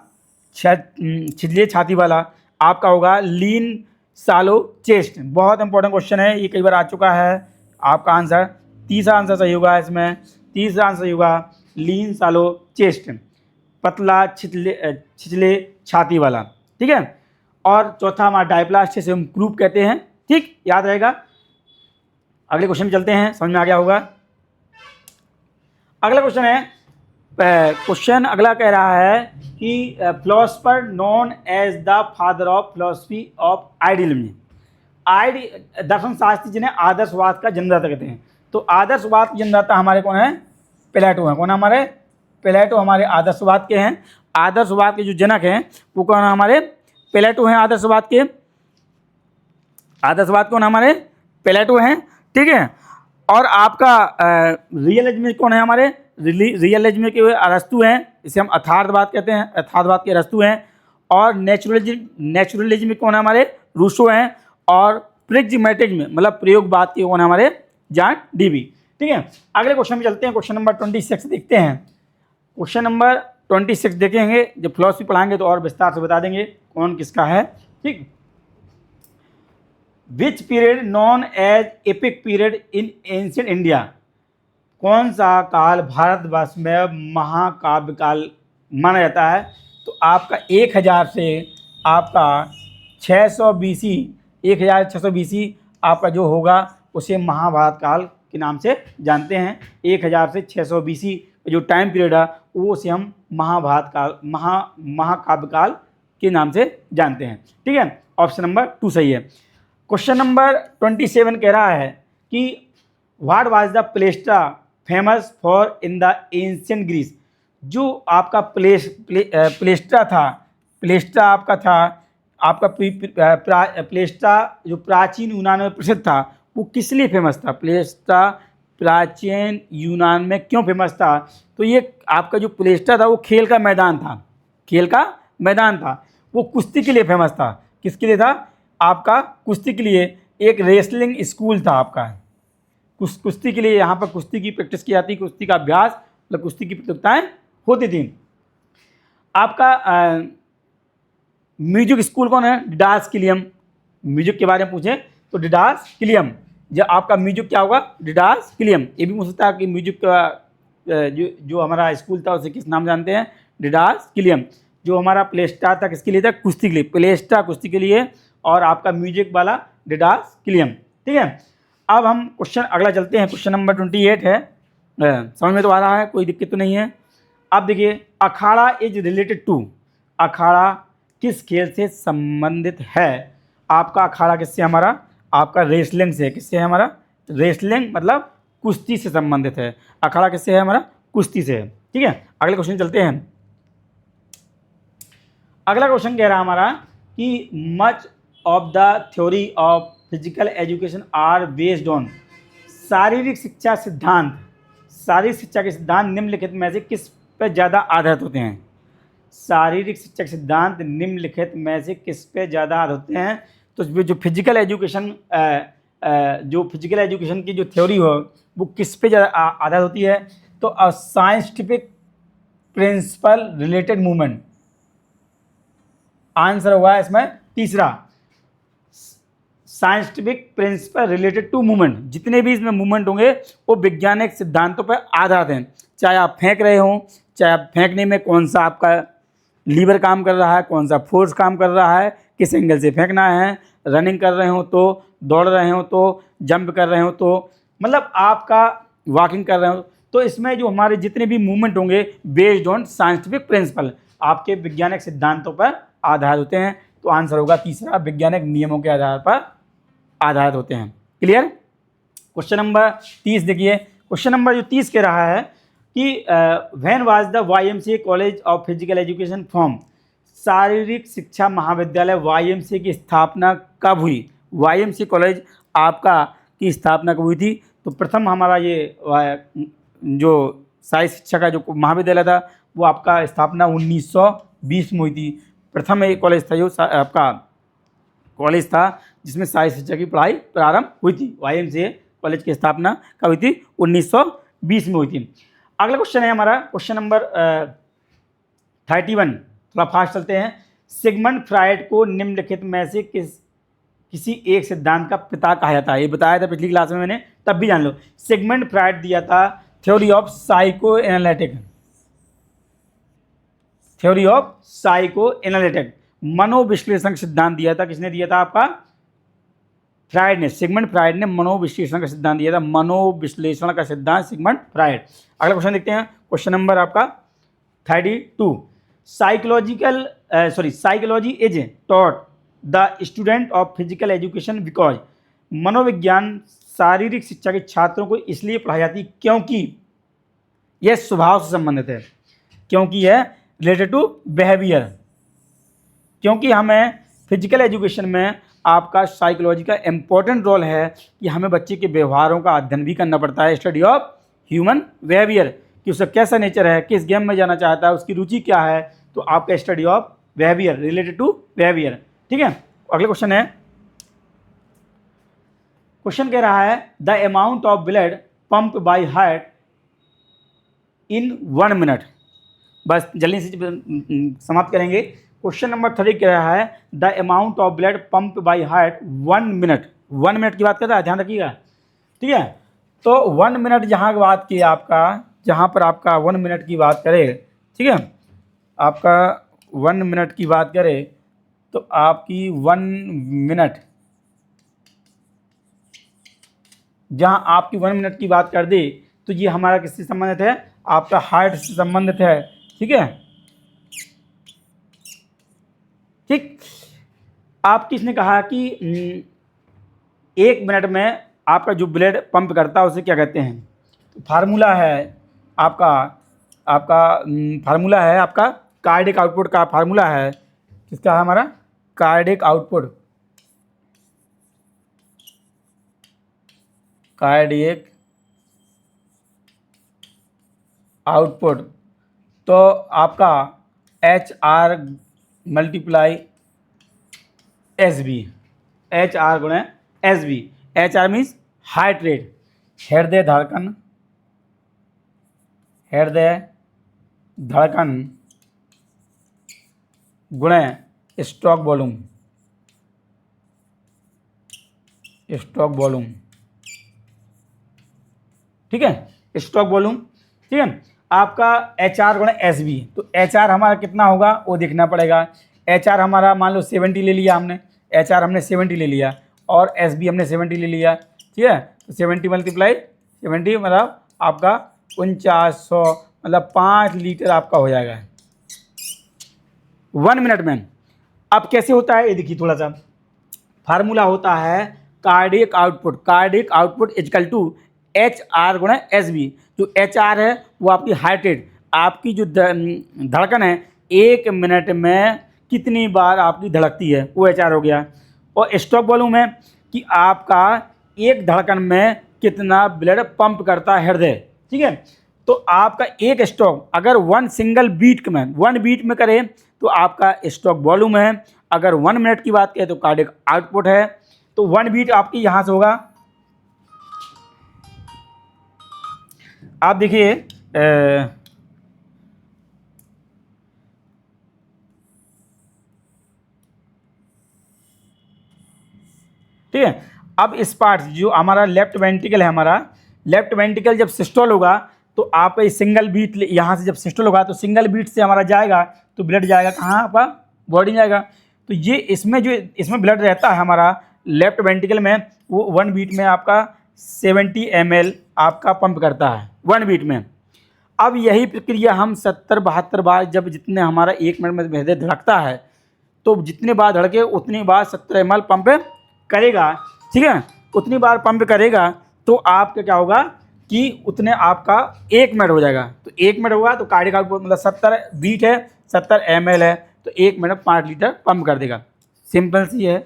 छिछली छाती वाला आपका होगा लीन सालो चेस्ट। बहुत इंपॉर्टेंट क्वेश्चन है, ये कई बार आ चुका है। आपका आंसर, तीसरा आंसर सही होगा इसमें। तीसरा आंसर सही होगा लीन सालो चेस्ट, पतला छिछले छाती वाला। ठीक है, और चौथा हमारा डायप्लास्ट, जिसे हम ग्रुप कहते हैं। ठीक, याद रहेगा। अगले क्वेश्चन में चलते हैं, समझ में आ गया होगा। अगला क्वेश्चन है, क्वेश्चन अगला कह रहा है कि philosopher known as the father of philosophy of idealism, दर्शन शास्त्री जिन्हें आदर्शवाद का जन्मदाता कहते हैं। तो आदर्शवाद के जन्मदाता हमारे कौन है? प्लेटो हैं। कौन है हमारे? प्लेटो हमारे आदर्शवाद के हैं। आदर्शवाद के जो जनक हैं वो कौन है? हमारे प्लेटो हैं आदर्शवाद के। आदर्शवाद कौन हमारे? प्लेटो हैं, ठीक है। और आपका रियलिज्म कौन है? हमारे रियलिज्म के अरस्तु हैं, इसे हम यथार्थवाद कहते हैं, यथार्थवाद के अरस्तु हैं। और नेचुरलिज्म कौन है? हमारे रूसो हैं। और प्रिग्मेटिज्म मतलब प्रयोगवाद के कौन है? हमारे जॉन डीवी, ठीक है। अगले क्वेश्चन में चलते हैं, क्वेश्चन नंबर 26 देखते हैं। क्वेश्चन नंबर 26 देखेंगे, जब फिलॉसफी पढ़ाएंगे तो और विस्तार से बता देंगे कौन किसका है, ठीक। Which period known as epic period in ancient India, कौन सा काल भारतवर्ष में महाकाव्य काल माना जाता है? तो आपका 1000 से आपका 600 BC, 1600 BC आपका जो होगा उसे महाभारत काल के नाम से जानते हैं। 1000 से 600 BC जो टाइम पीरियड है वो उसे हम महाभारत काल महाकाव्य काल के नाम से जानते हैं, ठीक है। ऑप्शन नंबर 2 सही है। क्वेश्चन नंबर 27 कह रहा है कि what was the Plato famous for in the ancient Greece, जो आपका प्लेस्टा था, प्लेस्टा आपका था, आपका प्लेस्टा जो प्राचीन यूनान में प्रसिद्ध था वो किस लिए फेमस था? प्लेस्टा प्राचीन यूनान में क्यों फेमस था? तो ये आपका जो प्लेस्टा था वो खेल का मैदान था, खेल का मैदान था। वो कुश्ती के लिए फेमस था। किसके लिए था? आपका कुश्ती के लिए। एक रेसलिंग स्कूल था आपका, कुश्ती के लिए। यहाँ पर कुश्ती की प्रैक्टिस की जाती, कुश्ती का अभ्यास मतलब कुश्ती की प्रतियोगिताएं होती थी। आपका म्यूजिक स्कूल कौन है? डिडास किलियम। म्यूजिक के बारे में पूछें तो डिडास किलियम। जब आपका म्यूजिक क्या होगा? डिडास किलियम। ये भी पूछ सकता है कि म्यूजिक का जो हमारा स्कूल था उसे किस नाम जानते हैं? डिडास किलियम। जो हमारा प्लेस्टा था किसके लिए था? कुश्ती के लिए। प्लेस्टा कुश्ती के लिए और आपका म्यूजिक वाला डिडास किलियम, ठीक है। अब हम क्वेश्चन अगला चलते हैं। क्वेश्चन नंबर 28 है, समझ में तो आ रहा है, कोई दिक्कत तो नहीं है। अब देखिए, अखाड़ा इज रिलेटेड टू, अखाड़ा किस खेल से संबंधित है? आपका अखाड़ा किससे? हमारा आपका रेसलिंग से। किससे है? हमारा रेसलिंग मतलब कुश्ती से संबंधित है। अखाड़ा किससे है? हमारा कुश्ती से है, ठीक है। अगले क्वेश्चन चलते हैं। अगला क्वेश्चन कह रहा है हमारा कि much of the theory of physical education are based on, शारीरिक शिक्षा सिद्धांत, शारीरिक शिक्षा के सिद्धांत निम्नलिखित में से किस पर ज़्यादा आधारित होते हैं? शारीरिक शिक्षा के सिद्धांत निम्नलिखित में से किस पे ज़्यादा आधारित होते हैं? तो जो फिजिकल एजुकेशन की जो थ्योरी हो वो किस पे ज़्यादा आधारित होती है? तो scientific principle related movement, answer होगा इसमें तीसरा, scientific principle related to movement. जितने भी इसमें मूवमेंट होंगे वो वैज्ञानिक सिद्धांतों पर आधारित हैं। चाहे आप फेंक रहे हो, चाहे आप फेंकने में कौन सा आपका लीवर काम कर रहा है, कौन सा फोर्स काम कर रहा है, किस एंगल से फेंकना है, रनिंग कर रहे हो तो, दौड़ रहे हो तो, जंप कर रहे हो तो, मतलब आपका वॉकिंग कर रहे हो तो, इसमें जो हमारे जितने भी मूवमेंट होंगे बेस्ड ऑन साइंटिफिक प्रिंसिपल, आपके वैज्ञानिक सिद्धांतों पर आधारित होते हैं। तो आंसर होगा तीसरा, वैज्ञानिक नियमों के आधार पर आधारित होते हैं। क्लियर? क्वेश्चन नंबर 30 देखिए। क्वेश्चन नंबर जो 30 कह रहा है कि when was the YMCA college of physical education form, शारीरिक शिक्षा महाविद्यालय YMCA की स्थापना कब हुई? YMCA कॉलेज आपका की स्थापना कब हुई थी? तो प्रथम हमारा ये जो शारीरिक शिक्षा का जो महाविद्यालय था वो आपका स्थापना 1920 में हुई थी। प्रथम एक कॉलेज था जो आपका कॉलेज था जिसमें शारीरिक शिक्षा की पढ़ाई प्रारंभ हुई थी। YMCA कॉलेज की स्थापना कब हुई थी? 1920 में हुई थी। अगला क्वेश्चन है हमारा क्वेश्चन नंबर 31, थोड़ा फास्ट चलते हैं। सिगमंड फ्राइड को निम्नलिखित में से किसी एक सिद्धांत का पिता कहा जाता है? ये बताया था पिछली क्लास में मैंने, तब भी जान लो। सिगमंड फ्राइड दिया था theory of psycho analytic, theory of psycho analytic, मनोविश्लेषण सिद्धांत दिया था। किसने दिया था? आपका सिगमंड फ्राइड ने मनोविश्लेषण का सिद्धांत दिया था, मनोविश्लेषण का सिद्धांत सिगमंड फ्राइड। अगला क्वेश्चन देखते हैं, क्वेश्चन नंबर आपका 32। Psychology is taught the student of physical education because, मनोविज्ञान शारीरिक शिक्षा के छात्रों को इसलिए पढ़ाई जाती है क्योंकि यह स्वभाव से संबंधित है, क्योंकि यह रिलेटेड टू बिहेवियर, क्योंकि हमें फिजिकल एजुकेशन में आपका साइकोलॉजी का इम्पोर्टेंट रोल है कि हमें बच्चे के व्यवहारों का अध्ययन भी करना पड़ता है, स्टडी ऑफ ह्यूमन बिहेवियर, कि उसका कैसा नेचर है, किस गेम में जाना चाहता है, उसकी रुचि क्या है, तो आपका study of behaviour, related to behaviour. ठीक है, अगला क्वेश्चन है, क्वेश्चन कह रहा है the amount of blood pump by heart in 1 minute. बस जल्दी से समाप्त करेंगे। क्वेश्चन नंबर 3 कह रहा है the amount of blood pump by heart 1 minute. 1 minute की बात कर रहा है, ध्यान रखिएगा। ठीक है, तो 1 मिनट जहाँ बात की आपका, जहाँ पर आपका 1 मिनट की बात करें, ठीक है, आपका 1 मिनट की बात करें तो आपकी 1 मिनट, जहाँ आपकी 1 मिनट की बात कर दे तो ये हमारा किससे संबंधित है, आपका हार्ट से संबंधित है। ठीक है, ठीक। आप किसने कहा कि 1 मिनट में आपका जो ब्लड पंप करता है उसे क्या कहते हैं, तो फार्मूला है आपका फार्मूला है आपका कार्डिक आउटपुट का फार्मूला है, किसका है हमारा, कार्डिक आउटपुट, कार्डियक आउटपुट। तो आपका HR मल्टीप्लाई SB, HR गुणे SB। HR means heart rate, हृदय धड़कन, हृदय धड़कन गुणे स्ट्रोक वॉल्यूम, स्ट्रोक वॉल्यूम। ठीक है, स्ट्रोक वॉल्यूम। ठीक है, आपका HR गुणे SB, तो HR हमारा कितना होगा वो देखना पड़ेगा। HR हमारा मान लो 70 ले लिया हमने, HR हमने 70 ले लिया और SB हमने 70 ले लिया। ठीक है, तो 70 मल्टीप्लाई 70 मतलब आपका 4900, मतलब 5 लीटर आपका हो जाएगा 1 मिनट में। अब कैसे होता है ये देखिए, थोड़ा सा फार्मूला होता है cardiac output, cardiac output is equal to HR गुणा SB। जो HR है वो आपकी हार्ट रेट, आपकी जो धड़कन है 1 मिनट में कितनी बार आपकी धड़कती है, वो HR हो गया। और स्ट्रोक वॉल्यूम है कि आपका एक धड़कन में कितना ब्लड पंप करता है हृदय। ठीक है, तो आपका एक स्ट्रोक अगर 1 सिंगल बीट में 1 बीट में करें तो आपका स्ट्रोक वॉल्यूम है, अगर 1 मिनट की बात करें तो कार्डियक आउटपुट है। तो 1 बीट आपकी यहाँ से होगा, आप देखिए ठीक है। अब इस पार्ट जो हमारा लेफ्ट वेंट्रिकल है, हमारा लेफ्ट वेंट्रिकल जब सिस्टोल होगा तो आप सिंगल बीट यहाँ से जब सिस्टोल होगा तो सिंगल बीट से हमारा जाएगा तो ब्लड जाएगा कहाँ, आपका बॉडी जाएगा। तो ये इसमें जो इसमें ब्लड रहता है हमारा लेफ्ट वेंट्रिकल में, वो 1 बीट में आपका 70 ml आपका पंप करता है 1 बीट में। अब यही प्रक्रिया हम 70-72 बार, जब जितने हमारा 1 मिनट में हृदय धड़कता है तो जितने बार धड़के उतनी बार 70 ml पंप करेगा। ठीक है, उतनी बार पंप करेगा तो आपका क्या होगा कि उतने आपका 1 मिनट हो जाएगा। तो 1 मिनट होगा तो कार्डियक आउटपुट मतलब 70 बीट है, 70 ml है, तो 1 मिनट 5 लीटर पंप कर देगा। सिंपल सी है,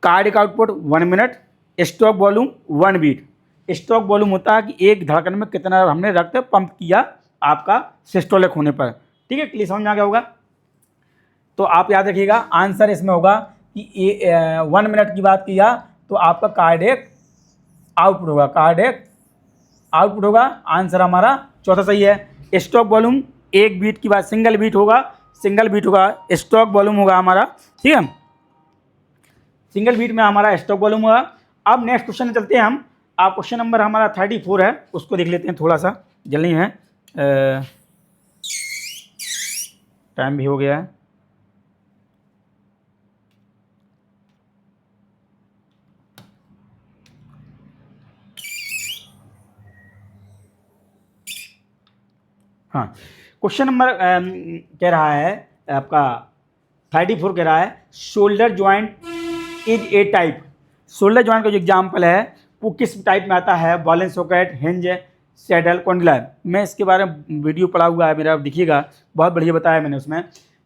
cardiac output 1 minute, stroke volume 1 beat. Stroke volume होता है कि एक धड़कन में कितना हमने रक्त पंप किया आपका सिस्टोलिक होने पर। ठीक है, क्लियर समझ में आ गया होगा। तो आप याद रखिएगा आंसर इसमें होगा कि 1 मिनट की बात किया तो आपका कार्डियक आउटपुट होगा, कार्डियक आउटपुट होगा। आंसर हमारा चौथा सही है। स्ट्रोक वॉल्यूम 1 बीट की बात, सिंगल बीट होगा, सिंगल बीट होगा, स्ट्रोक वॉल्यूम होगा हमारा। ठीक है, सिंगल बीट में हमारा स्ट्रोक वॉल्यूम होगा। अब नेक्स्ट क्वेश्चन चलते हैं हम। आप क्वेश्चन नंबर हमारा 34 है, उसको देख लेते हैं, थोड़ा सा जल्दी है, टाइम भी हो गया है। हाँ, क्वेश्चन नंबर कह रहा है आपका 34 कह रहा है shoulder joint is a type. Shoulder joint का जो एग्जाम्पल है वो किस टाइप में आता है? Ball and socket, hinge, saddle, condylar. मैं इसके बारे में वीडियो पढ़ा हुआ है मेरा, देखिएगा, बहुत बढ़िया बताया मैंने उसमें।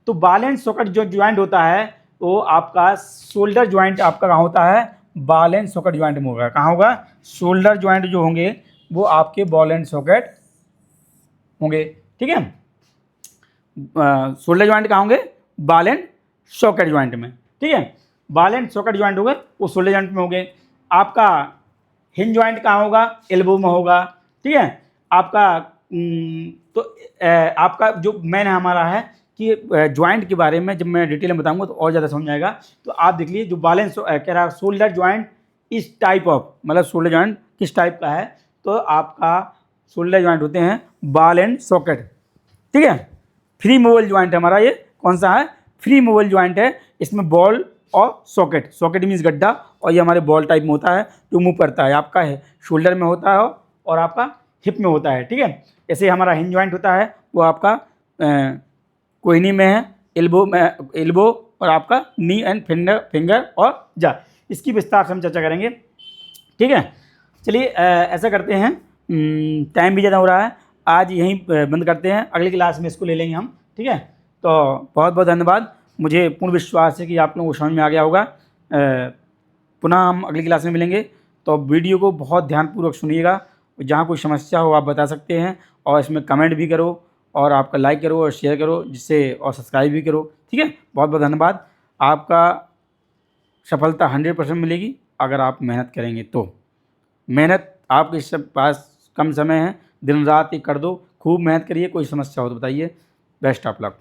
तो बॉल एंड सॉकेट जो ज्वाइंट होता है वो आपका शोल्डर ज्वाइंट आपका कहाँ होता है? बॉल एंड सॉकेट ज्वाइंट में होगा। कहाँ होगा? शोल्डर ज्वाइंट जो होंगे वो आपके बॉल एंड सॉकेट होंगे, ठीक है। शोल्डर ज्वाइंट कहाँ होंगे? बॉल एंड सॉकेट ज्वाइंट में, ठीक है। बॉल एंड सॉकेट ज्वाइंट हो गए वो शोल्डर ज्वाइंट में हो गए। आपका हिंज ज्वाइंट कहाँ होगा? एल्बो में होगा, ठीक है। आपका आपका जो मेन हमारा है कि ज्वाइंट के बारे में जब मैं डिटेल में बताऊंगा तो और ज़्यादा समझ आएगा। तो आप देख लीजिए जो बॉल एंड कह रहा है शोल्डर ज्वाइंट इस टाइप ऑफ, मतलब शोल्डर ज्वाइंट किस टाइप का है? तो आपका शोल्डर ज्वाइंट होते हैं बॉल एंड सॉकेट, ठीक है। फ्री मूवल ज्वाइंट हमारा ये कौन सा है? फ्री मूवल ज्वाइंट है। इसमें बॉल और सॉकेट, सॉकेट मीन्स गड्ढा, और ये हमारे बॉल टाइप में होता है जो मूव करता है। आपका है शोल्डर में होता है और आपका हिप में होता है, ठीक है। ऐसे हमारा हिंज ज्वाइंट होता है वो आपका कोहनी में है, एल्बो में, एल्बो और आपका नी एंड फिंगर और जा। इसकी विस्तार से हम चर्चा करेंगे, ठीक है। चलिए ऐसा करते हैं, टाइम भी ज़्यादा हो रहा है, आज यहीं बंद करते हैं, अगली क्लास में इसको ले लेंगे हम, ठीक है। तो बहुत बहुत धन्यवाद। मुझे पूर्ण विश्वास है कि आप लोगों को समझ में आ गया होगा। पुनः हम अगली क्लास में मिलेंगे, तो वीडियो को बहुत ध्यानपूर्वक सुनिएगा। जहाँ कोई समस्या हो आप बता सकते हैं, और इसमें कमेंट भी करो, और आपका लाइक करो और शेयर करो जिससे, और सब्सक्राइब भी करो, ठीक है। बहुत बहुत धन्यवाद। आपका सफलता 100% मिलेगी अगर आप मेहनत करेंगे तो। मेहनत आपके सब पास कम समय है, दिन रात एक कर दो, खूब मेहनत करिए। कोई समस्या हो तो बताइए। Best of luck.